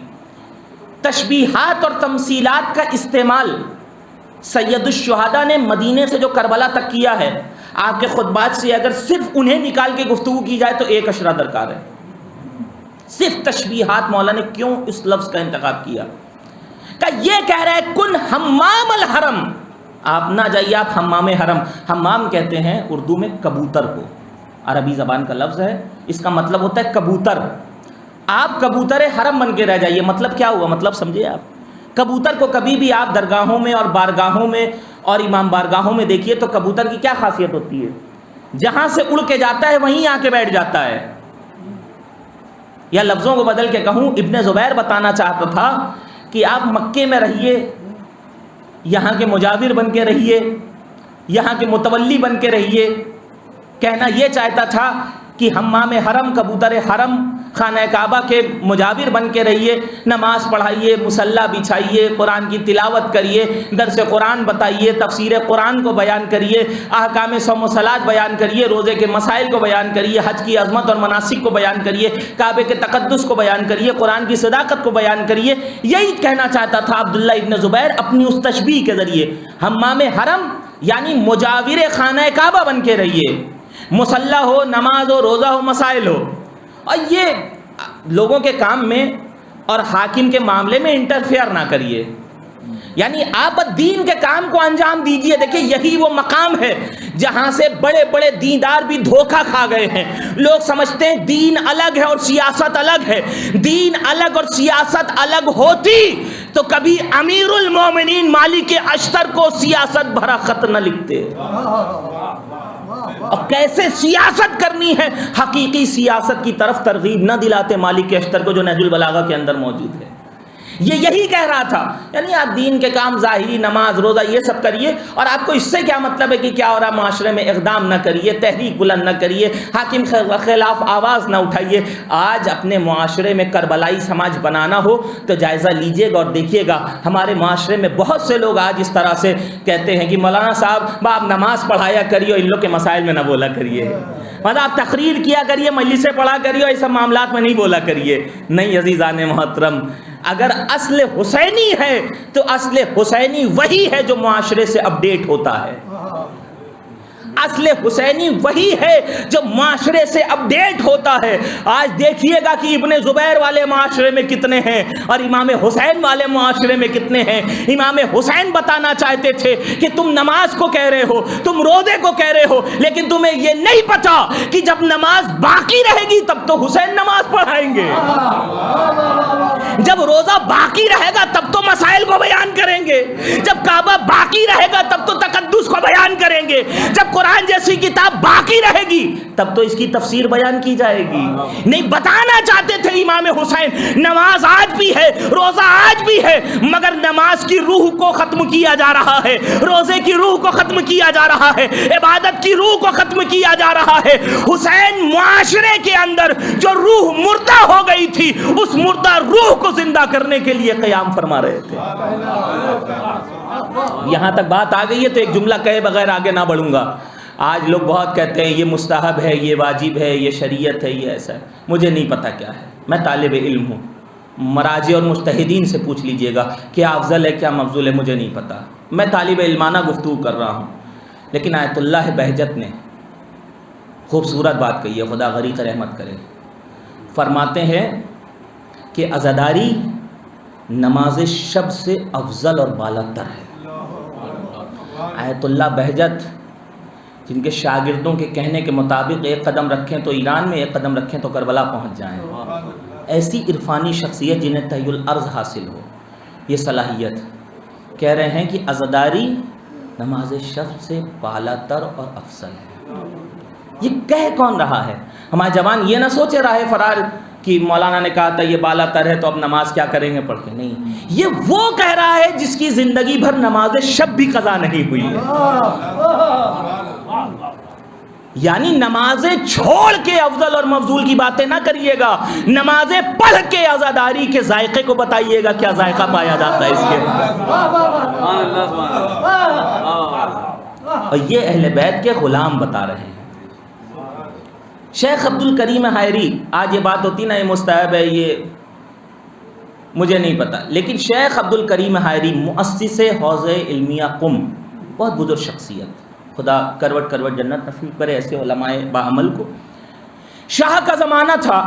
تشبیہات اور تمثیلات کا استعمال سید الشہداء نے مدینے سے جو کربلا تک کیا ہے. آپ کے خطبات سے اگر صرف انہیں نکال کے گفتگو کی جائے تو ایک اشرہ درکار ہے. صرف تشبیہات. مولانا نے کیوں اس لفظ کا انتخاب کیا؟ کہ یہ کہہ رہا ہے کن حمام الحرم، آپ نہ جائیے آپ حمام حرم. حمام کہتے ہیں اردو میں کبوتر کو، عربی زبان کا لفظ ہے، اس کا مطلب ہوتا ہے کبوتر. آپ کبوتر حرم بن کے رہ جائیے. مطلب کیا ہوا؟ مطلب سمجھے آپ. کبوتر کو کبھی بھی آپ درگاہوں میں اور بارگاہوں میں اور امام بارگاہوں میں دیکھیے تو کبوتر کی کیا خاصیت ہوتی ہے؟ جہاں سے اڑ کے جاتا ہے وہیں آ کے بیٹھ جاتا ہے. یا لفظوں کو بدل کے کہوں، ابن زبیر بتانا چاہتا تھا کہ آپ مکے میں رہیے، یہاں کے مجاور بن کے رہیے، یہاں کے متولی بن کے رہیے. کہنا یہ چاہتا تھا کہ حمام حرم، کبوتر حرم، خانہ کعبہ کے مجاور بن کے رہیے، نماز پڑھائیے، مصلی بچھائیے، قرآن کی تلاوت کریے، درس قرآن بتائیے، تفسیر قرآن کو بیان کریے، احکام صوم و صلاۃ بیان کریے، روزے کے مسائل کو بیان کریے، حج کی عظمت اور مناسک کو بیان کریے، کعبے کے تقدس کو بیان کریے، قرآن کی صداقت کو بیان کریے. یہی کہنا چاہتا تھا عبداللہ ابن زبیر اپنی اس تشبیہ کے ذریعے. حمام حرم یعنی مجاور خانہ کعبہ بن کے رہیے، مصلی ہو، نماز ہو، روزہ ہو، مسائل ہو. اور یہ لوگوں کے کام میں اور حاکم کے معاملے میں انٹرفیئر نہ کریے. یعنی آپ دین کے کام کو انجام دیجئے. دیکھیں یہی وہ مقام ہے جہاں سے بڑے بڑے دیندار بھی دھوکہ کھا گئے ہیں. لوگ سمجھتے ہیں دین الگ ہے اور سیاست الگ ہے. دین الگ اور سیاست الگ ہوتی تو کبھی امیر المومنین مالک اشتر کو سیاست بھرا خط نہ لکھتے. اور کیسے سیاست کرنی ہے حقیقی سیاست کی طرف ترغیب نہ دلاتے مالک اشتر کو، جو نہج البلاغہ کے اندر موجود ہے. یہ یہی کہہ رہا تھا. یعنی آپ دین کے کام ظاہری نماز روزہ یہ سب کریے، اور آپ کو اس سے کیا مطلب ہے کہ کیا ہو رہا معاشرے میں اقدام نہ کریے، تحریک بلند نہ کریے، حاکم خلاف آواز نہ اٹھائیے. آج اپنے معاشرے میں کربلائی سماج بنانا ہو تو جائزہ لیجئے گا اور دیکھیے گا ہمارے معاشرے میں بہت سے لوگ آج اس طرح سے کہتے ہیں کہ مولانا صاحب آپ نماز پڑھایا کریے، ان لوگ کے مسائل میں نہ بولا کریے، مطلب آپ تقریر کیا کریے، مجلسیں پڑھا کریے، اور یہ سب معاملات میں نہیں بولا کریے. نہیں عزیزان محترم، اگر اصل حسینی ہے تو اصل حسینی وہی ہے جو معاشرے سے اپڈیٹ ہوتا ہے. اصل حسینی وہی ہے جو معاشرے سے اپڈیٹ ہوتا ہے. آج دیکھیے گا کہ ابن زبیر والے معاشرے میں کتنے ہیں اور امام حسین والے معاشرے میں کتنے ہیں. امام حسین بتانا چاہتے تھے کہ تم نماز کو کہہ رہے ہو، تم روزے کو کہہ رہے ہو، لیکن تمہیں یہ نہیں پتا کہ جب نماز باقی رہے گی تب تو حسین نماز پڑھائیں گے، جب روزہ باقی رہے گا تب تو مسائل کو بیان کریں گے، جب کعبہ باقی رہے گا تب تو تقدس کو بیان کریں گے، جب قرآن جیسی کتاب باقی رہے گی تب تو اس کی تفسیر بیان کی جائے گی. نہیں، بتانا چاہتے تھے امام حسین نماز آج بھی ہے، روزہ آج بھی ہے، مگر نماز کی روح کو ختم کیا جا رہا ہے، روزے کی روح کو ختم کیا جا رہا ہے، عبادت کی روح کو ختم کیا جا رہا ہے. حسین معاشرے کے اندر جو روح مردہ ہو گئی تھی اس مردہ روح کو زندہ کرنے کے لیے قیام فرما رہے تھے. یہاں تک بات آ گئی ہے تو ایک جملہ کہے بغیر آگے نہ بڑھوں گا. آج لوگ بہت کہتے ہیں یہ مستحب ہے، یہ واجب ہے، یہ شریعت ہے، یہ ایسا ہے. مجھے نہیں پتہ کیا ہے، میں طالب علم ہوں. مراجع اور مجتہدین سے پوچھ لیجئے گا کیا افضل ہے کیا مفضول ہے، مجھے نہیں پتہ. میں طالب علمانہ گفتگو کر رہا ہوں. لیکن آیت اللہ بہجت نے خوبصورت بات کہی ہے، خدا غریق رحمت کرے. فرماتے ہیں کہ عزاداری نماز شب سے افضل اور بالا تر ہے. آیت اللہ بہجت جن کے شاگردوں کے کہنے کے مطابق ایک قدم رکھیں تو ایران میں، ایک قدم رکھیں تو کربلا پہنچ جائیں. ایسی عرفانی شخصیت جنہیں تحی الارض حاصل ہو، یہ صلاحیت کہہ رہے ہیں کہ عزاداری نماز شب سے بالا تر اور افضل ہے. یہ کہہ کون رہا ہے؟ ہمارے جوان یہ نہ سوچے راہ فرار کہ مولانا نے کہا تھا یہ بالا تر ہے تو اب نماز کیا کریں گے پڑھ کے. نہیں، یہ وہ کہہ رہا ہے جس کی زندگی بھر نماز شب بھی قضا نہیں ہوئی ہے. یعنی نمازیں چھوڑ کے افضل اور مفضول کی باتیں نہ کریے گا، نمازیں پڑھ کے عزاداری کے ذائقے کو بتائیے گا کیا ذائقہ پایا جاتا ہے اس کے. اور یہ اہل بیت کے غلام بتا رہے ہیں. شیخ عبد الکریم حائری، آج یہ بات ہوتی نا یہ مستحب ہے، یہ مجھے نہیں پتا، لیکن شیخ عبد الکریم حائری مؤسس حوزہ علمیہ قم، بہت بزرگ شخصیت. خدا کروٹ کروٹ جنت نصیب کرے ایسے علماء باعمل کو۔ شاہ کا زمانہ تھا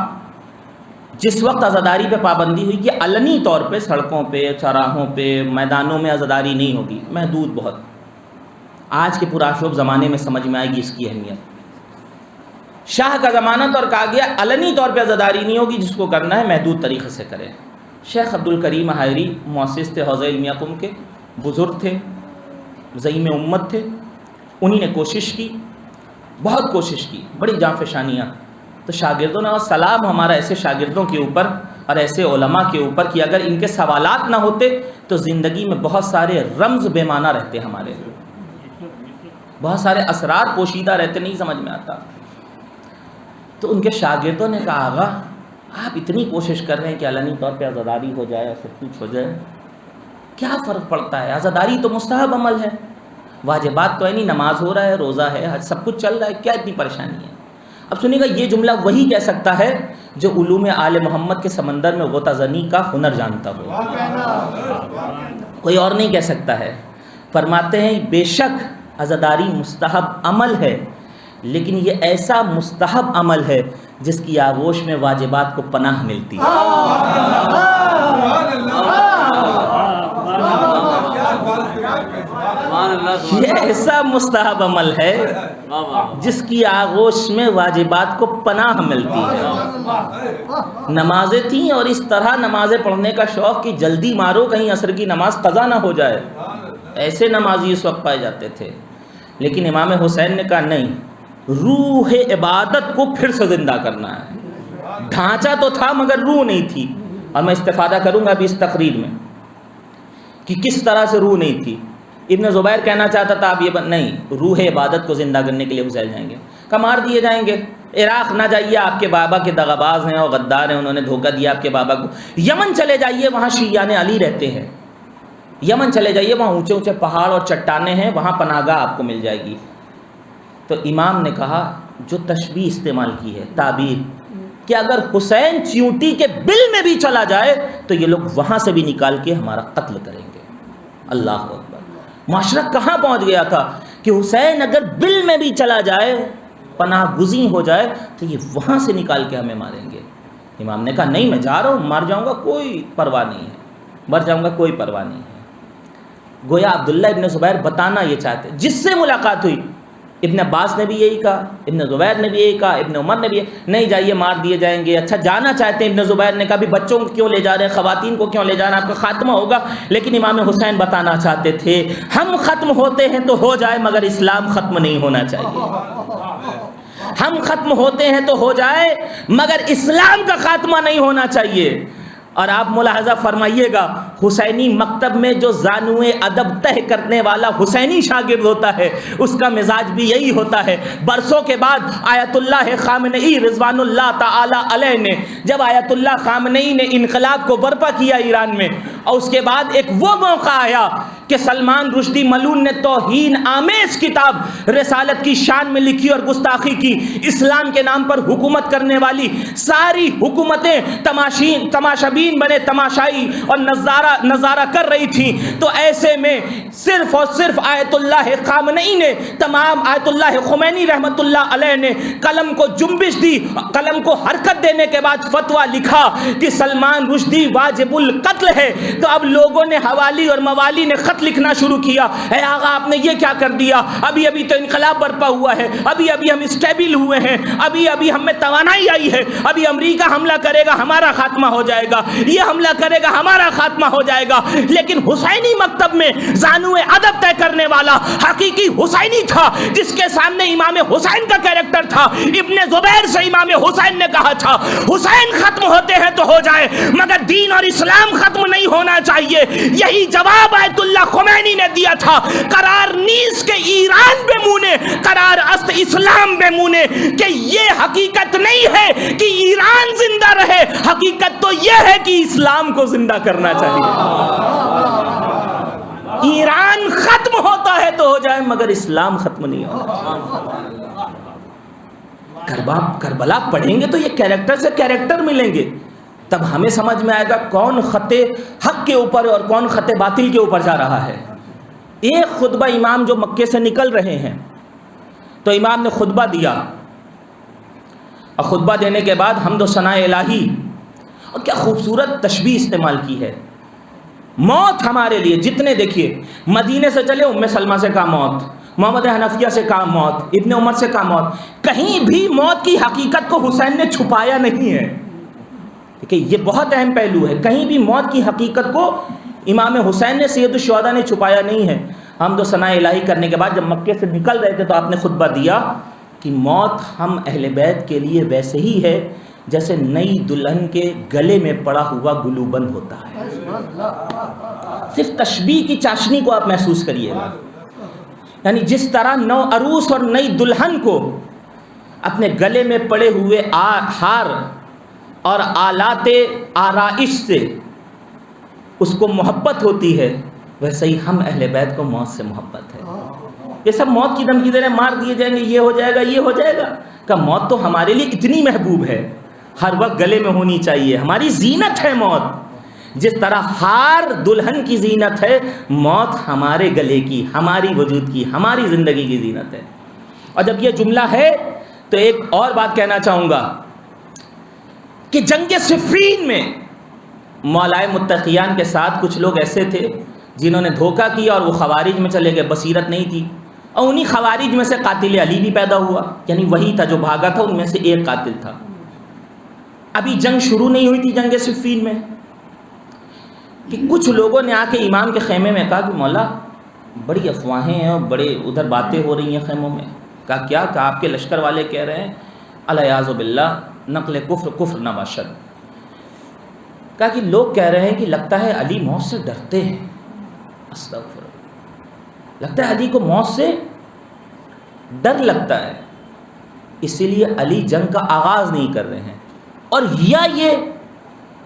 جس وقت عزاداری پہ پابندی ہوئی کہ علنی طور پہ سڑکوں پہ، چوراہوں پہ، میدانوں میں عزاداری نہیں ہوگی، محدود بہت۔ آج کے پرآشوب زمانے میں سمجھ میں آئے گی اس کی اہمیت۔ شاہ کا زمانہ تو اور کہا گیا علنی طور پہ عزاداری نہیں ہوگی، جس کو کرنا ہے محدود طریقے سے کرے۔ شیخ عبدالکریم حائری مؤسس تھے حوزہ علمیہ قم کے، بزرگ تھے، زعیم امت تھے، انہی نے کوشش کی، بہت کوشش کی، بڑی جانفشانیاں، تو شاگردوں نے، اور سلام ہمارا ایسے شاگردوں کے اوپر اور ایسے علماء کے اوپر کہ اگر ان کے سوالات نہ ہوتے تو زندگی میں بہت سارے رمز بے معنی رہتے، ہمارے بہت سارے اسرار پوشیدہ رہتے، نہیں سمجھ میں آتا۔ تو ان کے شاگردوں نے کہا آغا آپ اتنی کوشش کر رہے ہیں کہ علنی طور پہ عزاداری ہو جائے اور سب کچھ ہو جائے، کیا فرق پڑتا ہے؟ عزاداری تو مستحب عمل ہے، واجبات تو ہے نہیں، نماز ہو رہا ہے، روزہ ہے، حج، سب کچھ چل رہا ہے، کیا اتنی پریشانی ہے؟ اب سنیے گا، یہ جملہ وہی کہہ سکتا ہے جو علوم آل محمد کے سمندر میں غوطہ زنی کا ہنر جانتا ہو، کوئی اور نہیں کہہ سکتا ہے۔ فرماتے ہیں بے شک عزاداری مستحب عمل ہے، لیکن یہ ایسا مستحب عمل ہے جس کی آغوش میں واجبات کو پناہ ملتی ہے۔ یہ ایسا مستحب عمل ہے جس کی آغوش میں واجبات کو پناہ ملتی ہے۔ نمازیں تھیں اور اس طرح نمازیں پڑھنے کا شوق کہ جلدی مارو کہیں عصر کی نماز قضا نہ ہو جائے، ایسے نمازی اس وقت پائے جاتے تھے۔ لیکن امام حسین نے کہا نہیں، روح عبادت کو پھر سے زندہ کرنا ہے۔ ڈھانچہ تو تھا مگر روح نہیں تھی، اور میں استفادہ کروں گا ابھی اس تقریر میں کہ کس طرح سے روح نہیں تھی۔ ابن زبیر کہنا چاہتا تھا آپ یہ نہیں، روح عبادت کو زندہ کرنے کے لیے حسین جائیں گے، کہ مار دیے جائیں گے۔ عراق نہ جائیے، آپ کے بابا کے دغاباز ہیں اور غدار ہیں، انہوں نے دھوکہ دیا آپ کے بابا کو۔ یمن چلے جائیے، وہاں شیعان علی رہتے ہیں، یمن چلے جائیے، وہاں اونچے اونچے پہاڑ اور چٹانیں ہیں، وہاں پناہ گاہ آپ کو مل جائے گی۔ تو امام نے کہا جو تشبیہ استعمال کی ہے، تعبیر، کہ اگر حسین چیونٹی کے بل میں بھی چلا جائے تو یہ لوگ وہاں سے بھی نکال کے ہمارا قتل کریں گے۔ اللہ اکبر! معاشرہ کہاں پہنچ گیا تھا کہ حسین اگر بل میں بھی چلا جائے، پناہ گزین ہو جائے، تو یہ وہاں سے نکال کے ہمیں ماریں گے۔ امام نے کہا نہیں، میں جا رہا ہوں، مر جاؤں گا کوئی پرواہ نہیں ہے، مر جاؤں گا کوئی پرواہ نہیں ہے۔ گویا عبداللہ ابن زبیر بتانا یہ چاہتے، جس سے ملاقات ہوئی، ابن عباس نے بھی یہی کہا، ابن زبیر نے بھی یہی کہا، ابن عمر نے بھی نہیں جائیے مار دیے جائیں گے۔ اچھا جانا چاہتے ہیں، ابن زبیر نے کہا بھی بچوں کو کیوں لے جا رہے ہیں، خواتین کو کیوں لے جا رہے ہیں، آپ کا خاتمہ ہوگا۔ لیکن امام حسین بتانا چاہتے تھے ہم ختم ہوتے ہیں تو ہو جائے مگر اسلام ختم نہیں ہونا چاہیے، ہم ختم ہوتے ہیں تو ہو جائے مگر اسلام کا خاتمہ نہیں ہونا چاہیے۔ اور آپ ملاحظہ فرمائیے گا، حسینی مکتب میں جو زانوئے ادب طے کرنے والا حسینی شاگرد ہوتا ہے، اس کا مزاج بھی یہی ہوتا ہے۔ برسوں کے بعد آیت اللہ خامنئی رضوان اللہ تعالی علیہ نے، جب آیت اللہ خامنئی نے انقلاب کو برپا کیا ایران میں، اور اس کے بعد ایک وہ موقع آیا کہ سلمان رشدی ملعون نے توہین آمیز کتاب رسالت کی شان میں لکھی اور گستاخی کی۔ اسلام کے نام پر حکومت کرنے والی ساری حکومتیں تماشبین بنے تماشائی اور نظارہ کر رہی تھیں، تو ایسے میں صرف اور صرف آیت اللہ خامنئی نے، تمام آیت اللہ خمینی رحمت اللہ علیہ نے قلم کو جنبش دی، قلم کو حرکت دینے کے بعد فتویٰ لکھا کہ سلمان رشدی واجب القتل ہے۔ تو اب لوگوں نے حوالی اور موالی نے خط لکھنا شروع کیا، اے آغا آپ نے یہ کیا کر دیا، ابھی تو انقلاب برپا ہوا ہے، ابھی ہم اسٹیبل ہوئے ہیں، ابھی ہم میں توانائی آئی ہے، ابھی امریکہ حملہ کرے گا ہمارا خاتمہ ہو جائے گا، یہ حملہ کرے گا ہمارا خاتمہ ہو جائے گا۔ لیکن حسینی مکتب میں زانوئے ادب طے کرنے والا حقیقی حسینی تھا، جس کے سامنے امام حسین کا کیریکٹر تھا۔ ابن زبیر سے امام حسین نے کہا تھا حسین ختم ہوتے ہیں تو ہو جائے مگر دین اور اسلام ختم نہیں ہونا چاہیے۔ یہی جواب آیت اللہ خمینی نے دیا تھا، قرار نیز کے ایران بے مونے، قرار است اسلام بے مونے، کہ یہ حقیقت نہیں ہے کہ ایران زندہ رہے، حقیقت تو یہ ہے کہ اسلام کو زندہ کرنا چاہیے۔ ایران ختم ہوتا ہے تو ہو جائے مگر اسلام ختم نہیں ہوتا۔ کربلا پڑھیں گے تو یہ کیریکٹر سے کیریکٹر ملیں گے، تب ہمیں سمجھ میں آئے گا کون خط حق کے اوپر اور کون خط باطل کے اوپر جا رہا ہے۔ ایک خطبہ امام جو مکے سے نکل رہے ہیں، تو امام نے خطبہ دیا، اور خطبہ دینے کے بعد حمد و ثناء الہی، اور کیا خوبصورت تشبیہ استعمال کی ہے۔ موت ہمارے لیے جتنے، دیکھیے مدینے سے چلے ام سلمہ سے کہا موت، محمد حنفیہ سے کہا موت، ابن عمر سے کہا موت، کہیں بھی موت کی حقیقت کو حسین نے چھپایا نہیں ہے۔ کہ یہ بہت اہم پہلو ہے، کہیں بھی موت کی حقیقت کو امام حسین نے سید الشہداء نے چھپایا نہیں ہے۔ حمد و ثناء الہی کرنے کے بعد جب مکے سے نکل رہے تھے تو آپ نے خطبہ دیا کہ موت ہم اہل بیت کے لیے ویسے ہی ہے جیسے نئی دلہن کے گلے میں پڑا ہوا گلوبند ہوتا ہے۔ صرف تشبیہ کی چاشنی کو آپ محسوس کریے گا، یعنی جس طرح نو عروس اور نئی دلہن کو اپنے گلے میں پڑے ہوئے ہار اور آلات آرائش سے اس کو محبت ہوتی ہے، ویسے ہی ہم اہل بیت کو موت سے محبت ہے۔ یہ سب موت کی دھمکی دے رہے ہیں، مار دیے جائیں گے، یہ ہو جائے گا، یہ ہو جائے گا، کہ موت تو ہمارے لیے اتنی محبوب ہے، ہر وقت گلے میں ہونی چاہیے، ہماری زینت ہے موت۔ جس طرح ہار دلہن کی زینت ہے، موت ہمارے گلے کی، ہماری وجود کی، ہماری زندگی کی زینت ہے۔ اور جب یہ جملہ ہے تو ایک اور بات کہنا چاہوں گا کہ جنگ صفین میں مولائے متقیان کے ساتھ کچھ لوگ ایسے تھے جنہوں نے دھوکہ کیا اور وہ خوارج میں چلے گئے، بصیرت نہیں تھی، اور انہی خوارج میں سے قاتل علی بھی پیدا ہوا، یعنی وہی تھا جو بھاگا تھا، ان میں سے ایک قاتل تھا۔ ابھی جنگ شروع نہیں ہوئی تھی جنگ صفین میں کہ کچھ لوگوں نے آ کے امام کے خیمے میں کہا کہ مولا بڑی افواہیں ہیں اور بڑے ادھر باتیں ہو رہی ہیں خیموں میں۔ کہا کیا؟ کہا آپ کے لشکر والے کہہ رہے ہیں الیاذ باللہ نقل کفر کفر نہ باشد۔ کہا کہ لوگ کہہ رہے ہیں کہ لگتا ہے علی موت سے ڈرتے ہیں۔ استغفر اللہ، لگتا ہے علی کو موت سے ڈر لگتا ہے، اسی لیے علی جنگ کا آغاز نہیں کر رہے ہیں، اور یا یہ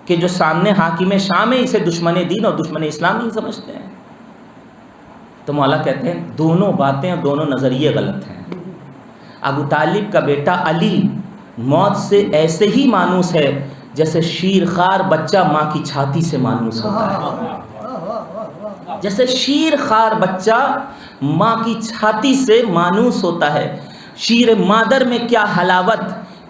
کہ جو سامنے حاکم شام ہے اسے دشمن دین اور دشمن اسلام نہیں سمجھتے ہیں۔ تو مولا کہتے ہیں دونوں باتیں اور دونوں نظریے غلط ہیں۔ ابو طالب کا بیٹا علی موت سے ایسے ہی مانوس ہے جیسے شیرخوار بچہ ماں کی چھاتی سے مانوس ہوتا ہے، جیسے شیرخوار بچہ ماں کی چھاتی سے مانوس ہوتا ہے۔ شیر مادر میں کیا حلاوت،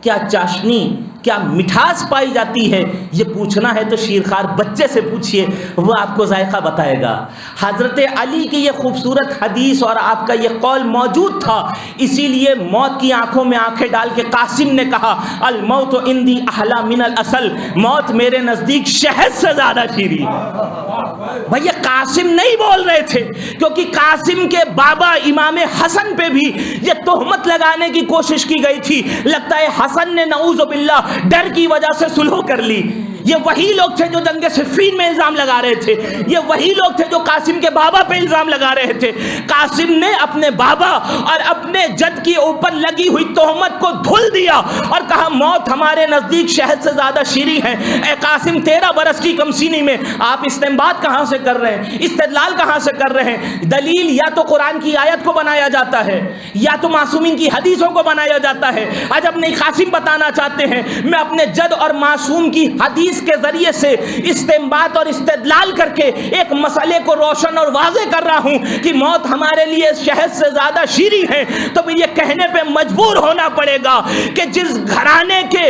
کیا چاشنی، کیا مٹھاس پائی جاتی ہے، یہ پوچھنا ہے تو شیرخوار بچے سے پوچھئے، وہ آپ کو ذائقہ بتائے گا۔ حضرت علی کی یہ خوبصورت حدیث اور آپ کا یہ قول موجود تھا، اسی لیے موت کی آنکھوں میں آنکھیں ڈال کے قاسم نے کہا الموت عندی احلی من العسل، موت میرے نزدیک شہد سے زیادہ شیریں ہے۔ بھئی یہ قاسم نہیں بول رہے تھے، کیونکہ قاسم کے بابا امام حسن پہ بھی یہ تہمت لگانے کی کوشش کی گئی تھی، لگتا ہے حسن نے نعوذ باللہ ڈر کی وجہ سے صلح کر لی۔ یہ وہی لوگ تھے جو جنگ صفین میں الزام لگا رہے تھے، یہ وہی لوگ تھے جو قاسم کے بابا پہ الزام لگا رہے تھے۔ قاسم نے اپنے بابا اور اپنے جد کے اوپر لگی ہوئی تہمت کو دھل دیا اور کہا موت ہمارے نزدیک شہد سے زیادہ شیریں ہے۔ اے قاسم 13 برس کی کمسینی میں آپ استنباط کہاں سے کر رہے ہیں، استدلال کہاں سے کر رہے ہیں؟ دلیل یا تو قرآن کی آیت کو بنایا جاتا ہے یا تو معصومین کی حدیثوں کو بنایا جاتا ہے۔ آج اپنے قاسم بتانا چاہتے ہیں میں اپنے جد اور معصوم کی حدیث کے ذریعے سے استنباط اور استدلال کر کے ایک مسئلے کو روشن اور واضح کر رہا ہوں کہ موت ہمارے لیے شہد سے زیادہ شیریں ہے، تو بھی یہ کہنے پہ مجبور ہونا پڑے گا کہ جس گھرانے کے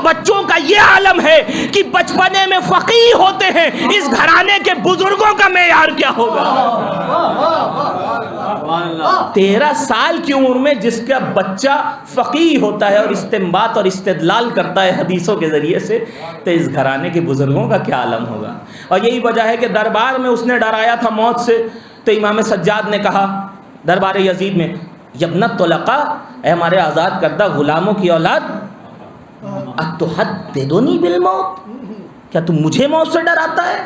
بچوں کا یہ عالم ہے کہ بچپنے میں فقیہ ہوتے ہیں، اس گھرانے کے بزرگوں کا معیار کیا ہوگا؟ 13 سال کی عمر میں جس کا بچہ فقیہ ہوتا ہے اور استنباط اور استدلال کرتا ہے حدیثوں کے ذریعے سے، تو اس گھرانے کے بزرگوں کا کیا عالم ہوگا؟ اور یہی وجہ ہے کہ دربار میں اس نے ڈرایا تھا موت سے، تو امام سجاد نے کہا دربار یزید میں یبنت طلقاء، اے ہمارے آزاد کردہ غلاموں کی اولاد، اتحدثنی بالموت، کیا تم مجھے موت سے ڈراتا ہے؟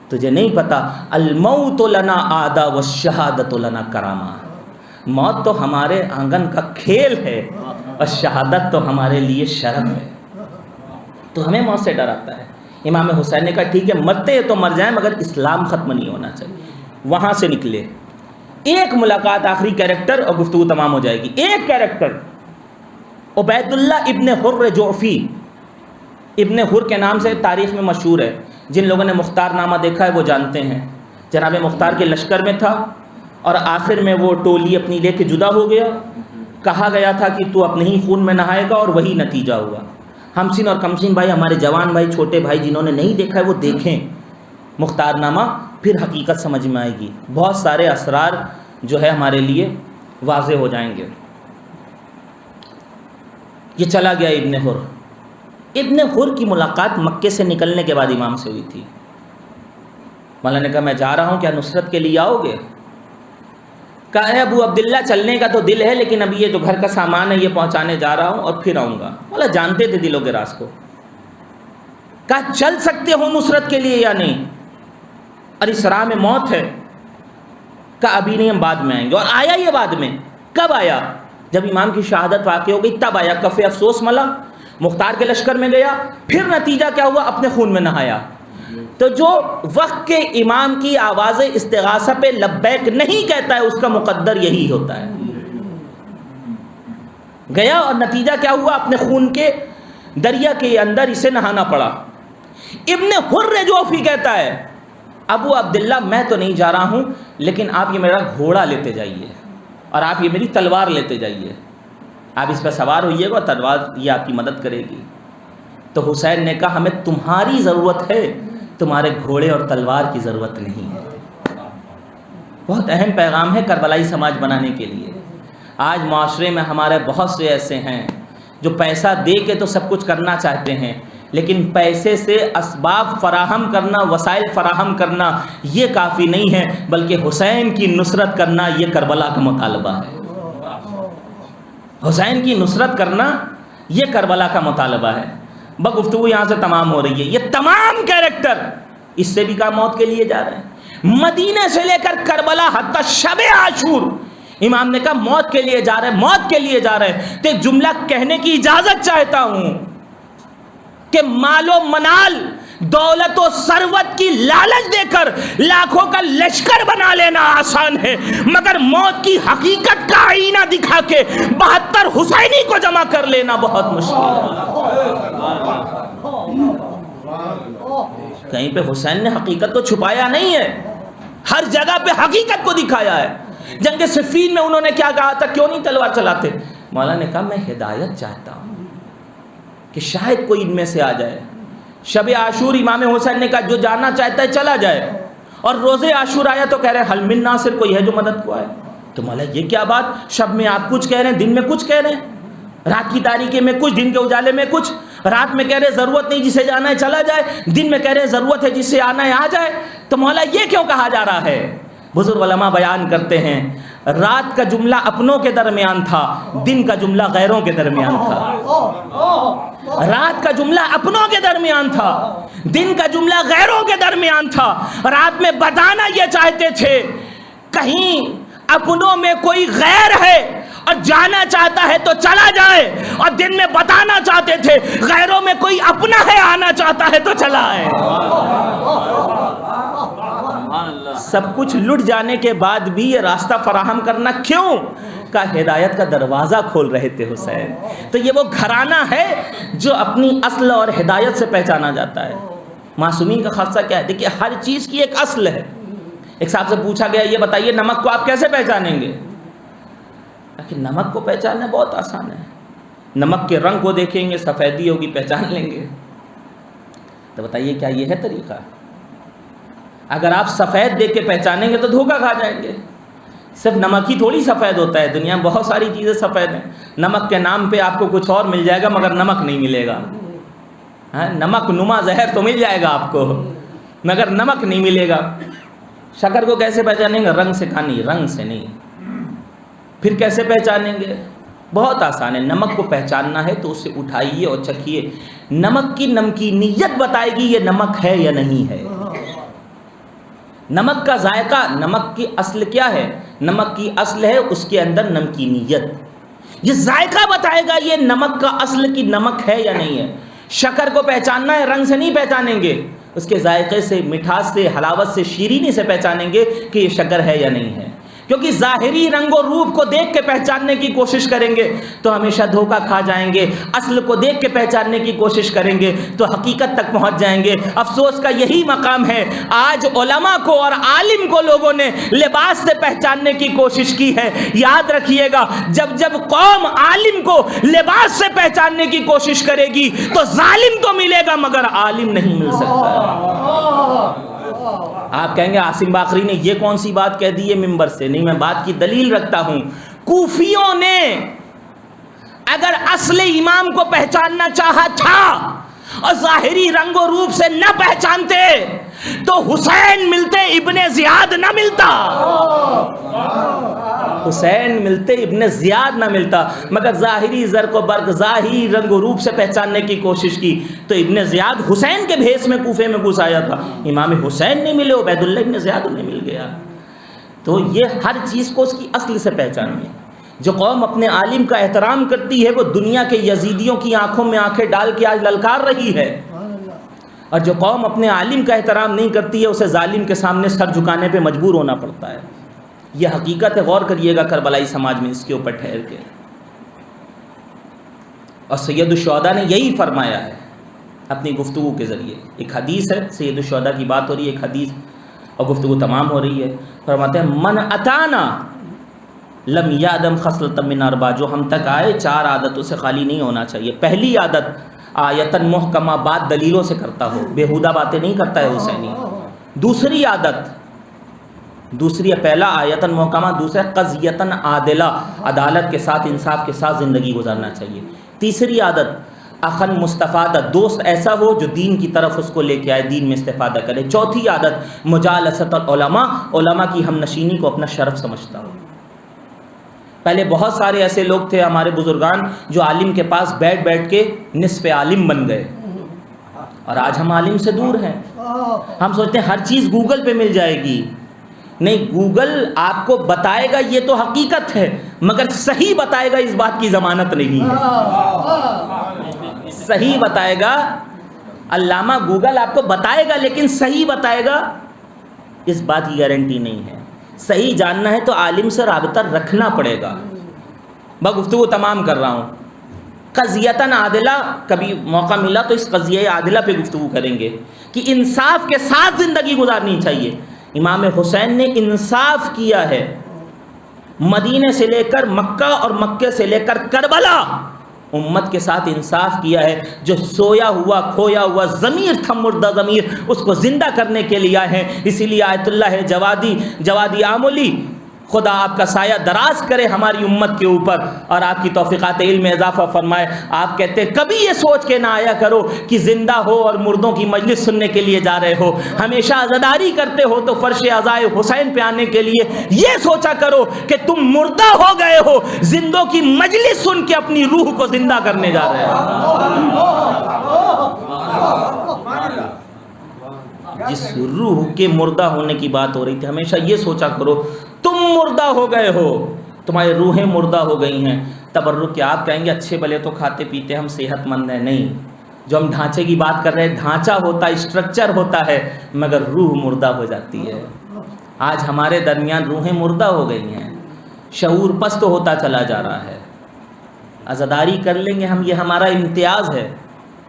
تجھے نہیں پتا الموت لنا عادہ والشہادت لنا کرامہ، موت تو ہمارے آنگن کا کھیل ہے اور شہادت تو ہمارے لیے شرف ہے، تو ہمیں موت سے ڈراتا ہے۔ امام حسین نے کہا ٹھیک ہے مرتے ہیں تو مر جائیں مگر اسلام ختم نہیں ہونا چاہیے۔ وہاں سے نکلے، ایک ملاقات آخری کیریکٹر اور گفتگو تمام ہو جائے گی۔ ایک کیریکٹر عبید اللہ ابن حر جعفی، ابن حر کے نام سے تاریخ میں مشہور ہے، جن لوگوں نے مختار نامہ دیکھا ہے وہ جانتے ہیں۔ جناب مختار کے لشکر میں تھا اور آخر میں وہ ٹولی اپنی لے کے جدا ہو گیا. کہا گیا تھا کہ تو اپنے ہی خون میں نہائے گا اور وہی نتیجہ ہوا. ہمسین اور کمسین بھائی، ہمارے جوان بھائی، چھوٹے بھائی جنہوں نے نہیں دیکھا ہے وہ دیکھیں مختار نامہ، پھر حقیقت سمجھ میں آئے گی. بہت سارے اسرار جو ہے ہمارے لیے واضح ہو جائیں گے. یہ چلا گیا ابن حر. ابن حر کی ملاقات مکے سے نکلنے کے بعد امام سے ہوئی تھی. مولا نے کہا میں جا رہا ہوں، کیا نصرت کے لیے آؤ گے؟ کہا ہے ابو عبداللہ چلنے کا تو دل ہے، لیکن ابھی یہ جو گھر کا سامان ہے یہ پہنچانے جا رہا ہوں اور پھر آؤں گا. مولا جانتے تھے دلوں کے راز کو. کہا چل سکتے ہو نصرت کے لیے یا نہیں؟ اور اس راہ میں موت ہے. کہا ابھی نہیں، ہم بعد میں آئیں گے. اور آیا یہ بعد میں. کب آیا؟ جب امام کی شہادت واقع ہو گئی تب آیا. کف افسوس ملا، مختار کے لشکر میں گیا، پھر نتیجہ کیا ہوا؟ اپنے خون میں نہایا. تو جو وقت کے امام کی آواز استغاثہ پہ لبیک نہیں کہتا ہے اس کا مقدر یہی ہوتا ہے. گیا اور نتیجہ کیا ہوا؟ اپنے خون کے دریا کے اندر اسے نہانا پڑا. ابن حر جوفی کہتا ہے ابو عبداللہ میں تو نہیں جا رہا ہوں، لیکن آپ یہ میرا گھوڑا لیتے جائیے اور آپ یہ میری تلوار لیتے جائیے. آپ اس پہ سوار ہوئیے گا، تلوار یہ آپ کی مدد کرے گی. تو حسین نے کہا ہمیں تمہاری ضرورت ہے، تمہارے گھوڑے اور تلوار کی ضرورت نہیں ہے. بہت اہم پیغام ہے کربلائی سماج بنانے کے لیے. آج معاشرے میں ہمارے بہت سے ایسے ہیں جو پیسہ دے کے تو سب کچھ کرنا چاہتے ہیں، لیکن پیسے سے اسباب فراہم کرنا، وسائل فراہم کرنا یہ کافی نہیں ہے، بلکہ حسین کی نصرت کرنا یہ کربلا کا مطالبہ ہے. حسین کی نصرت کرنا یہ کربلا کا مطالبہ ہے. گفتگو یہاں سے تمام ہو رہی ہے. یہ تمام کیریکٹر اس سے بھی کہا موت کے لیے جا رہے ہیں. مدینے سے لے کر کربلا حتی شب عاشور امام نے کہا موت کے لیے جا رہے ہیں، موت کے لیے جا رہے ہیں. تو جملہ کہنے کی اجازت چاہتا ہوں کہ مال و منال، دولت و ثروت کی لالچ دے کر لاکھوں کا لشکر بنا لینا آسان ہے، مگر موت کی حقیقت کا آئینہ دکھا کے 72 حسینی کو جمع کر لینا بہت مشکل ہے. کہیں پہ حسین نے حقیقت کو چھپایا نہیں ہے، ہر جگہ پہ حقیقت کو دکھایا ہے. جنگ صفین میں انہوں نے کیا کہا تھا؟ کیوں نہیں تلوار چلاتے؟ مولا نے کہا میں ہدایت چاہتا ہوں کہ شاید کوئی ان میں سے آ جائے. شب عاشور امام حسین نے کہا جو جانا چاہتا ہے چلا جائے، اور روز عاشور آیا تو کہہ رہے ہیں حل من ناصر، کوئی ہے جو مدد کو آئے. تو مولا یہ کیا بات؟ شب میں آپ کچھ کہہ رہے ہیں، دن میں کچھ کہہ رہے ہیں، رات کی تاریکی میں کچھ، دن کے اجالے میں کچھ. رات میں کہہ رہے ضرورت نہیں، جسے جانا ہے چلا جائے، دن میں کہہ رہے ضرورت ہے، جسے آنا ہے آ جائے. تو مولا یہ کیوں کہا جا رہا ہے؟ بزرگ علماء بیان کرتے ہیں رات کا جملہ اپنوں کے درمیان تھا، دن کا جملہ غیروں کے درمیان تھا. رات کا جملہ اپنوں کے درمیان تھا، دن کا جملہ غیروں کے درمیان تھا. رات میں بتانا یہ چاہتے تھے کہیں اپنوں میں کوئی غیر ہے اور جانا چاہتا ہے تو چلا جائے، اور دن میں بتانا چاہتے تھے غیروں میں کوئی اپنا ہے، آنا چاہتا ہے تو چلا آئے. سب کچھ لٹ جانے کے بعد بھی یہ راستہ فراہم کرنا کیوں؟ کا ہدایت کا دروازہ کھول رہے تھے حسین. تو یہ وہ گھرانہ ہے جو اپنی اصل اور ہدایت سے پہچانا جاتا ہے. معصومین کا خاصہ کیا ہے؟ دیکھیے ہر چیز کی ایک اصل ہے. ایک صاحب سے پوچھا گیا یہ بتائیے نمک کو آپ کیسے پہچانیں گے؟ کہ نمک کو پہچاننا بہت آسان ہے. نمک کے رنگ کو دیکھیں گے، سفیدی ہوگی، پہچان لیں گے. تو بتائیے کیا یہ ہے طریقہ؟ اگر آپ سفید دیکھ کے پہچانیں گے تو دھوکہ کھا جائیں گے. صرف نمک ہی تھوڑی سفید ہوتا ہے، دنیا میں بہت ساری چیزیں سفید ہیں. نمک کے نام پہ آپ کو کچھ اور مل جائے گا مگر نمک نہیں ملے گا. نمک نما زہر تو مل جائے گا آپ کو مگر نمک نہیں ملے گا. شکر کو کیسے پہچانیں گے؟ رنگ سے کھانی، رنگ سے نہیں. پھر کیسے پہچانیں گے؟ بہت آسان ہے. نمک کو پہچاننا ہے تو اسے اٹھائیے اور چکھیے. نمک کی نمکینیت بتائے گی یہ نمک ہے یا نہیں ہے. نمک کا ذائقہ، نمک کی اصل کیا ہے؟ نمک کی اصل ہے اس کے اندر نمکینیت. یہ ذائقہ بتائے گا یہ نمک کا اصل کی نمک ہے یا نہیں ہے. شکر کو پہچاننا ہے، رنگ سے نہیں پہچانیں گے، اس کے ذائقے سے، مٹھاس سے، حلاوت سے، شیرینی سے پہچانیں گے کہ یہ شکر ہے یا نہیں ہے. کیونکہ ظاہری رنگ و روپ کو دیکھ کے پہچاننے کی کوشش کریں گے تو ہمیشہ دھوکہ کھا جائیں گے، اصل کو دیکھ کے پہچاننے کی کوشش کریں گے تو حقیقت تک پہنچ جائیں گے۔ افسوس کا یہی مقام ہے، آج علماء کو اور عالم کو لوگوں نے لباس سے پہچاننے کی کوشش کی ہے۔ یاد رکھیے گا، جب قوم عالم کو لباس سے پہچاننے کی کوشش کرے گی تو ظالم تو ملے گا مگر عالم نہیں مل سکتا۔ آپ کہیں گے عاصم باقری نے یہ کون سی بات کہہ دی ہے ممبر سے؟ نہیں، میں بات کی دلیل رکھتا ہوں۔ کوفیوں نے اگر اصل امام کو پہچاننا چاہا تھا اور ظاہری رنگ و روپ سے نہ پہچانتے تو حسین ملتے ابن زیاد نہ ملتا، حسین ملتے ابن زیاد نہ ملتا، مگر ظاہری زرق و برق، ظاہری رنگ و روپ سے پہچاننے کی کوشش کی تو ابن زیاد حسین کے بھیس میں کوفے میں گھس آیا تھا، امام حسین نہیں ملے، عبید اللہ ابن زیاد انہیں مل گیا۔ تو یہ ہر چیز کو اس کی اصل سے پہچانیے۔ جو قوم اپنے عالم کا احترام کرتی ہے وہ دنیا کے یزیدیوں کی آنکھوں میں آنکھیں ڈال کے آج للکار رہی ہے، اور جو قوم اپنے عالم کا احترام نہیں کرتی ہے اسے ظالم کے سامنے سر جھکانے پہ مجبور ہونا پڑتا ہے۔ یہ حقیقت ہے، غور کریے گا کربلائی سماج میں اس کے اوپر ٹھہر کے۔ اور سید الشہداء نے یہی فرمایا ہے اپنی گفتگو کے ذریعے۔ ایک حدیث ہے، سید الشہداء کی بات ہو رہی ہے، ایک حدیث اور گفتگو تمام ہو رہی ہے۔ فرماتے ہیں من اتانا لم یعدم خصلۃ من اربع، جو ہم تک آئے 4 عادتوں سے خالی نہیں ہونا چاہیے۔ پہلی عادت آیتن محکمہ، بات دلیلوں سے کرتا ہو، بیہودہ باتیں نہیں کرتا ہے حسینی۔ دوسری عادت، پہلا آیتن محکمہ، دوسرا قضیتن عادلہ، عدالت کے ساتھ انصاف کے ساتھ زندگی گزارنا چاہیے۔ تیسری عادت اخن مستفادہ، دوست ایسا ہو جو دین کی طرف اس کو لے کے آئے، دین میں استفادہ کرے۔ چوتھی عادت مجالست العلماء، علماء کی ہم نشینی کو اپنا شرف سمجھتا ہو۔ پہلے بہت سارے ایسے لوگ تھے ہمارے بزرگان جو عالم کے پاس بیٹھ بیٹھ کے نصف عالم بن گئے، اور آج ہم عالم سے دور ہیں۔ ہم سوچتے ہیں ہر چیز گوگل پہ مل جائے گی، نہیں، گوگل آپ کو بتائے گا یہ تو حقیقت ہے، مگر صحیح بتائے گا اس بات کی ضمانت نہیں ہے۔ صحیح بتائے گا، علامہ گوگل آپ کو بتائے گا لیکن صحیح بتائے گا اس بات کی گارنٹی نہیں ہے۔ صحیح جاننا ہے تو عالم سے رابطہ رکھنا پڑے گا۔ میں گفتگو تمام کر رہا ہوں۔ قضیتاً عادلہ، کبھی موقع ملا تو اس قضیہ عادلہ پہ گفتگو کریں گے کہ انصاف کے ساتھ زندگی گزارنی چاہیے۔ امام حسین نے انصاف کیا ہے، مدینے سے لے کر مکہ اور مکے سے لے کر کربلا امت کے ساتھ انصاف کیا ہے۔ جو سویا ہوا کھویا ہوا ضمیر تھا، مردہ ضمیر، اس کو زندہ کرنے کے لیے آئے ہیں۔ اسی لیے آیت اللہ ہے جوادی آمولی، خدا آپ کا سایہ دراز کرے ہماری امت کے اوپر اور آپ کی توفیقات علم میں اضافہ فرمائے۔ آپ کہتے ہیں کبھی یہ سوچ کے نہ آیا کرو کہ زندہ ہو اور مردوں کی مجلس سننے کے لیے جا رہے ہو، ہمیشہ عزاداری کرتے ہو تو فرش عزائے حسین پہ آنے کے لیے یہ سوچا کرو کہ تم مردہ ہو گئے ہو، زندوں کی مجلس سن کے اپنی روح کو زندہ کرنے جا رہے ہو۔ جس روح کے مردہ ہونے کی بات ہو رہی تھی، ہمیشہ یہ سوچا کرو تم مردہ ہو گئے ہو، تمہاری روحیں مردہ ہو گئی ہیں۔ تبرک کے آپ کہیں گے اچھے بھلے تو کھاتے پیتے ہم صحت مند ہیں، نہیں، جو ہم ڈھانچے کی بات کر رہے ہیں ڈھانچہ ہوتا ہے، اسٹرکچر ہوتا ہے، مگر روح مردہ ہو جاتی ہے۔ آج ہمارے درمیان روحیں مردہ ہو گئی ہیں، شعور پست ہوتا چلا جا رہا ہے۔ عزاداری کر لیں گے ہم، یہ ہمارا امتیاز ہے۔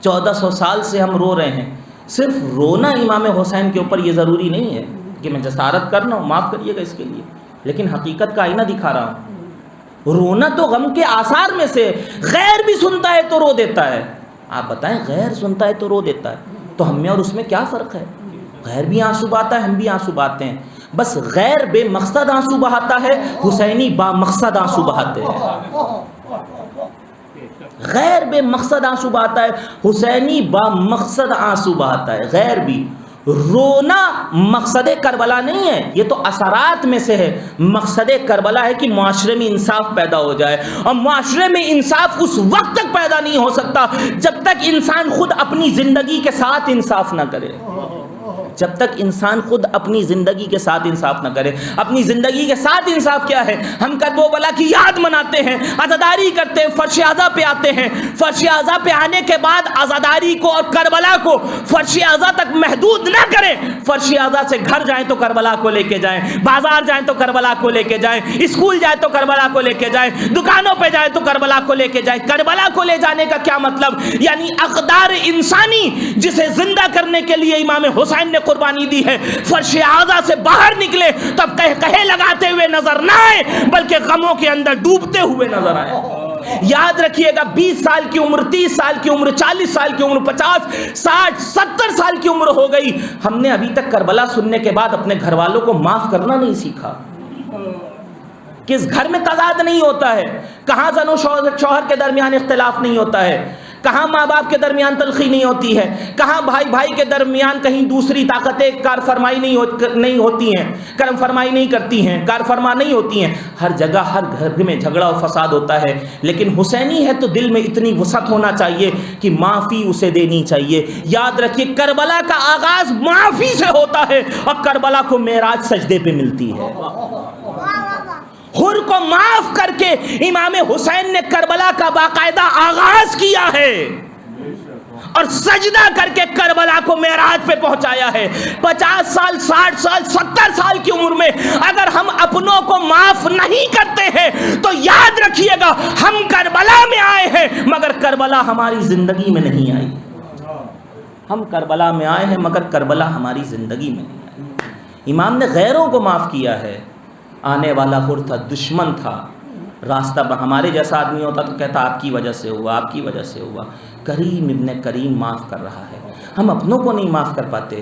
1400 سال سے ہم رو رہے ہیں۔ صرف رونا امام حسین کے اوپر یہ ضروری نہیں ہے کہ میں جسارت کرنا ہوں، معاف کریے گا اس کے لیے، لیکن حقیقت کا آئینہ دکھا رہا ہوں۔ رونا تو غم کے آثار میں سے، غیر بھی سنتا ہے تو رو دیتا ہے۔ آپ بتائیں، غیر سنتا ہے تو رو دیتا ہے، تو ہم میں اور اس میں کیا فرق ہے؟ غیر بھی آنسو بہاتا ہے، ہم بھی آنسو بہاتے ہیں، بس غیر بے مقصد آنسو بہاتا ہے، حسینی با مقصد آنسو بہاتے ہیں۔ غیر بے مقصد آنسو بہاتا ہے، حسینی با مقصد آنسو بہاتا ہے۔ غیر بھی رونا مقصد کربلا نہیں ہے، یہ تو اثرات میں سے ہے۔ مقصد کربلا ہے کہ معاشرے میں انصاف پیدا ہو جائے، اور معاشرے میں انصاف اس وقت تک پیدا نہیں ہو سکتا جب تک انسان خود اپنی زندگی کے ساتھ انصاف نہ کرے۔ جب تک انسان خود اپنی زندگی کے ساتھ انصاف نہ کرے. اپنی زندگی کے ساتھ انصاف کیا ہے؟ ہم کرب و بلا کی یاد مناتے ہیں, عزاداری کرتے ہیں, فرش اعضا پہ آتے ہیں. فرش اعضا پہ آنے کے بعد عزاداری کو اور کربلا کو فرش اعضا تک محدود نہ کریں. فرش اعضا سے گھر جائیں تو کربلا کو لے کے جائیں, بازار جائیں تو کربلا کو لے کے جائیں, اسکول جائیں تو کربلا کو لے کے جائیں, دکانوں پہ جائیں تو کربلا کو لے کے جائیں. کربلا کو لے جانے کا کیا مطلب؟ یعنی اقدار انسانی جسے زندہ کرنے کے لیے امام حسین نے قربانی دی ہے, فرش اعضا سے باہر نکلے تب کہے لگاتے ہوئے نظر نہ آئے, بلکہ غموں کے اندر ڈوبتے ہوئے نظر آئے. یاد رکھیے گا, 20 سال کی عمر, 30 سال کی عمر, 40 سال کی عمر, 50, 60, 70 سال کی عمر ہو گئی, ہم نے ابھی تک کربلا سننے کے بعد اپنے گھر والوں کو معاف کرنا نہیں سیکھا. کس گھر میں تضاد نہیں ہوتا ہے؟ کہاں زن و شوہر کے درمیان اختلاف نہیں ہوتا ہے؟ کہاں ماں باپ کے درمیان تلخی نہیں ہوتی ہے؟ کہاں بھائی بھائی کے درمیان کہیں دوسری طاقتیں کار فرمائی نہیں ہوتی ہیں, کرم فرمائی نہیں کرتی ہیں, کار فرما نہیں ہوتی ہیں؟ ہر جگہ ہر گھر میں جھگڑا اور فساد ہوتا ہے, لیکن حسینی ہے تو دل میں اتنی وسعت ہونا چاہیے کہ معافی اسے دینی چاہیے. یاد رکھیے, کربلا کا آغاز معافی سے ہوتا ہے اور کربلا کو معراج سجدے پہ ملتی ہے. حر کو معاف کر کے امام حسین نے کربلا کا باقاعدہ آغاز کیا ہے اور سجدہ کر کے کربلا کو معراج پہ پہنچایا ہے. 50 سال, 60 سال, 70 سال کی عمر میں اگر ہم اپنوں کو معاف نہیں کرتے ہیں تو یاد رکھیے گا ہم کربلا میں آئے ہیں مگر کربلا ہماری زندگی میں نہیں آئی. ہم کربلا میں آئے ہیں مگر کربلا ہماری زندگی میں نہیں آئی. امام نے غیروں کو معاف کیا ہے. آنے والا حر تھا, دشمن تھا, راستہ ہمارے جیسا آدمی ہوتا تو کہتا آپ کی وجہ سے ہوا, آپ کی وجہ سے ہوا. کریم ابن کریم معاف کر رہا ہے, ہم اپنوں کو نہیں معاف کر پاتے.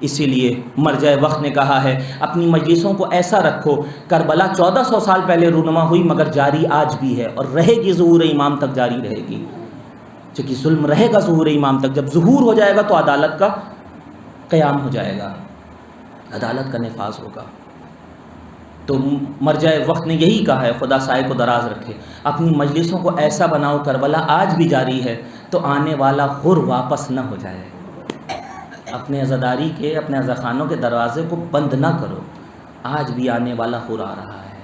اسی لیے مرجع وقت نے کہا ہے اپنی مجلسوں کو ایسا رکھو, کربلا 1400 سال پہلے رونما ہوئی مگر جاری آج بھی ہے اور رہے گی, ظہور امام تک جاری رہے گی. چونکہ ظلم رہے گا ظہور امام تک. جب ظہور ہو جائے گا تو عدالت کا قیام ہو جائے گا, عدالت کا نفاذ ہوگا. تو مرجع وقت نے یہی کہا ہے, خدا سائے کو دراز رکھے, اپنی مجلسوں کو ایسا بناؤ, کربلا آج بھی جاری ہے تو آنے والا حر واپس نہ ہو جائے. اپنے عزاداری کے, اپنے عزاخانوں کے دروازے کو بند نہ کرو, آج بھی آنے والا حر آ رہا ہے.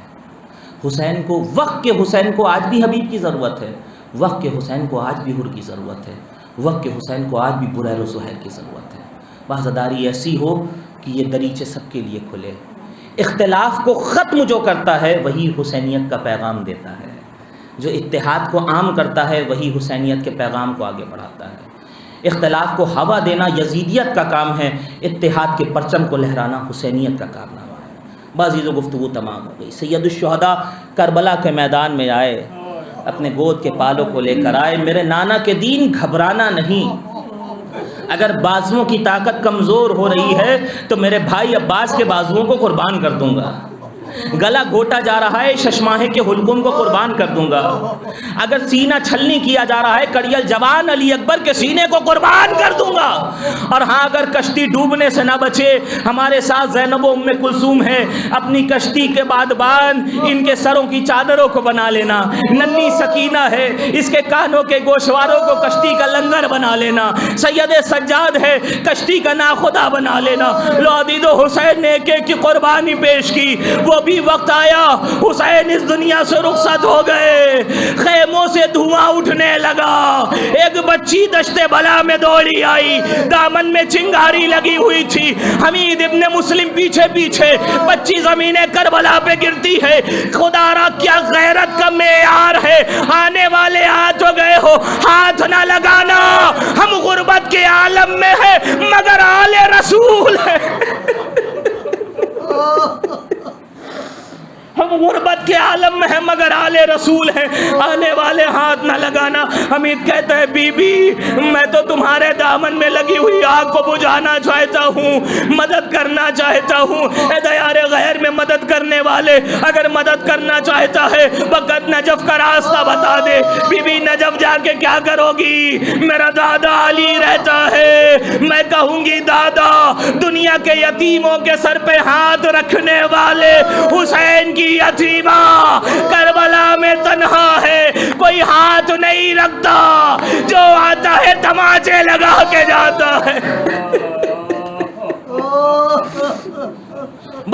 حسین کو, وقت کے حسین کو آج بھی حبیب کی ضرورت ہے, وقت کے حسین کو آج بھی حر کی ضرورت ہے, وقت کے حسین کو آج بھی بریر و سہیر کی ضرورت ہے. عزاداری ایسی ہو کہ یہ دریچے سب کے لیے کھلے. اختلاف کو ختم جو کرتا ہے وہی حسینیت کا پیغام دیتا ہے, جو اتحاد کو عام کرتا ہے وہی حسینیت کے پیغام کو آگے بڑھاتا ہے. اختلاف کو ہوا دینا یزیدیت کا کام ہے, اتحاد کے پرچم کو لہرانا حسینیت کا کارنامہ ہے. بازیز و گفتگو تمام ہو گئی. سید الشہداء کربلا کے میدان میں آئے, اپنے گود کے پالوں کو لے کر آئے. میرے نانا کے دین گھبرانا نہیں. اگر بازوؤں کی طاقت کمزور ہو رہی ہے تو میرے بھائی عباس کے بازوؤں کو قربان کر دوں گا. گلا گھوٹا جا رہا ہے, ششماہے کے حلقوم کو قربان کر دوں گا. اگر سینہ چھلنی کیا جا رہا ہے, کڑیل جوان علی اکبر کے سینے کو قربان کر دوں گا. اور ہاں, اگر کشتی ڈوبنے سے نہ بچے, ہمارے ساتھ زینب و ام کلثوم ہے, اپنی کشتی کے بادبان ان کے سروں کی چادروں کو بنا لینا. ننھی سکینہ ہے, اس کے کانوں کے گوشواروں کو کشتی کا لنگر بنا لینا. سید سجاد ہے, کشتی کا ناخدا بنا لینا. لو عدید و حسین نے ایک ایک کی قربانی پیش کی. وہ بھی وقت آیا, حسین اس دنیا سے رخصت ہو گئے, خیموں سے دھواں اٹھنے لگا. ایک بچی دشت بلا میں دوڑی آئی, دامن میں چنگاری لگی ہوئی تھی. حمید ابن مسلم پیچھے پیچھے, بچی زمین کربلا پہ گرتی ہے. خدا را کیا غیرت کا معیار ہے. آنے والے ہاتھ ہو گئے ہو, ہاتھ نہ لگانا. ہم غربت کے عالم میں ہیں مگر آل رسول ہے. ہم غربت کے عالم میں ہیں مگر آل رسول ہیں. آنے والے ہاتھ نہ لگانا. حمید کہتا ہے بی بی میں تو تمہارے دامن میں لگی ہوئی آگ کو بجھانا چاہتا ہوں, مدد کرنا چاہتا ہوں. اے دیار غیر میں مدد کرنے والے, اگر مدد کرنا چاہتا ہے وقت نجف کا راستہ بتا دے. بی بی نجف جا کے کیا کرو گی؟ میرا دادا علی رہتا ہے. میں کہوں گی دادا, دنیا کے یتیموں کے سر پہ ہاتھ رکھنے والے حسین کی یتیمہ کربلا میں تنہا ہے, کوئی ہاتھ نہیں رکھتا, جو آتا ہے تماچے لگا کے جاتا ہے.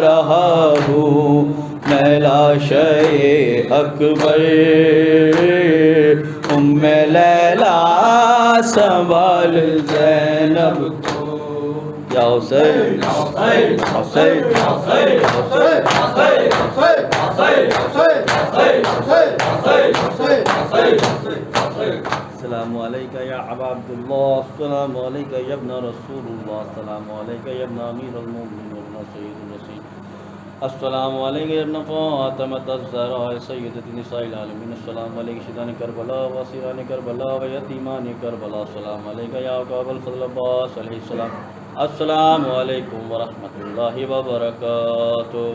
رہا ہوں میں لاشے اکبر ام لیلا سنبھال زینب کو یا حسین حسین حسین حسین حسین السلام علیکہ یا ابا عبداللہ السلام علیکہ یا ابن رسول اللہ السلام علیکہ یا ابن امیر المومنین ابن سید الرسول السلام علیکہ یا ابن فاطمۃ الزہراء سیدۃ نساء العالمین السلام علیکہ شہداء کربلا و اسیران کربلا و یتیمان کربلا السلام علیکہ یا ابا الفضل عباس علیہ السلام السلام علیکم ورحمۃ اللہ وبرکاتہ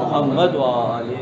محمد وآلہ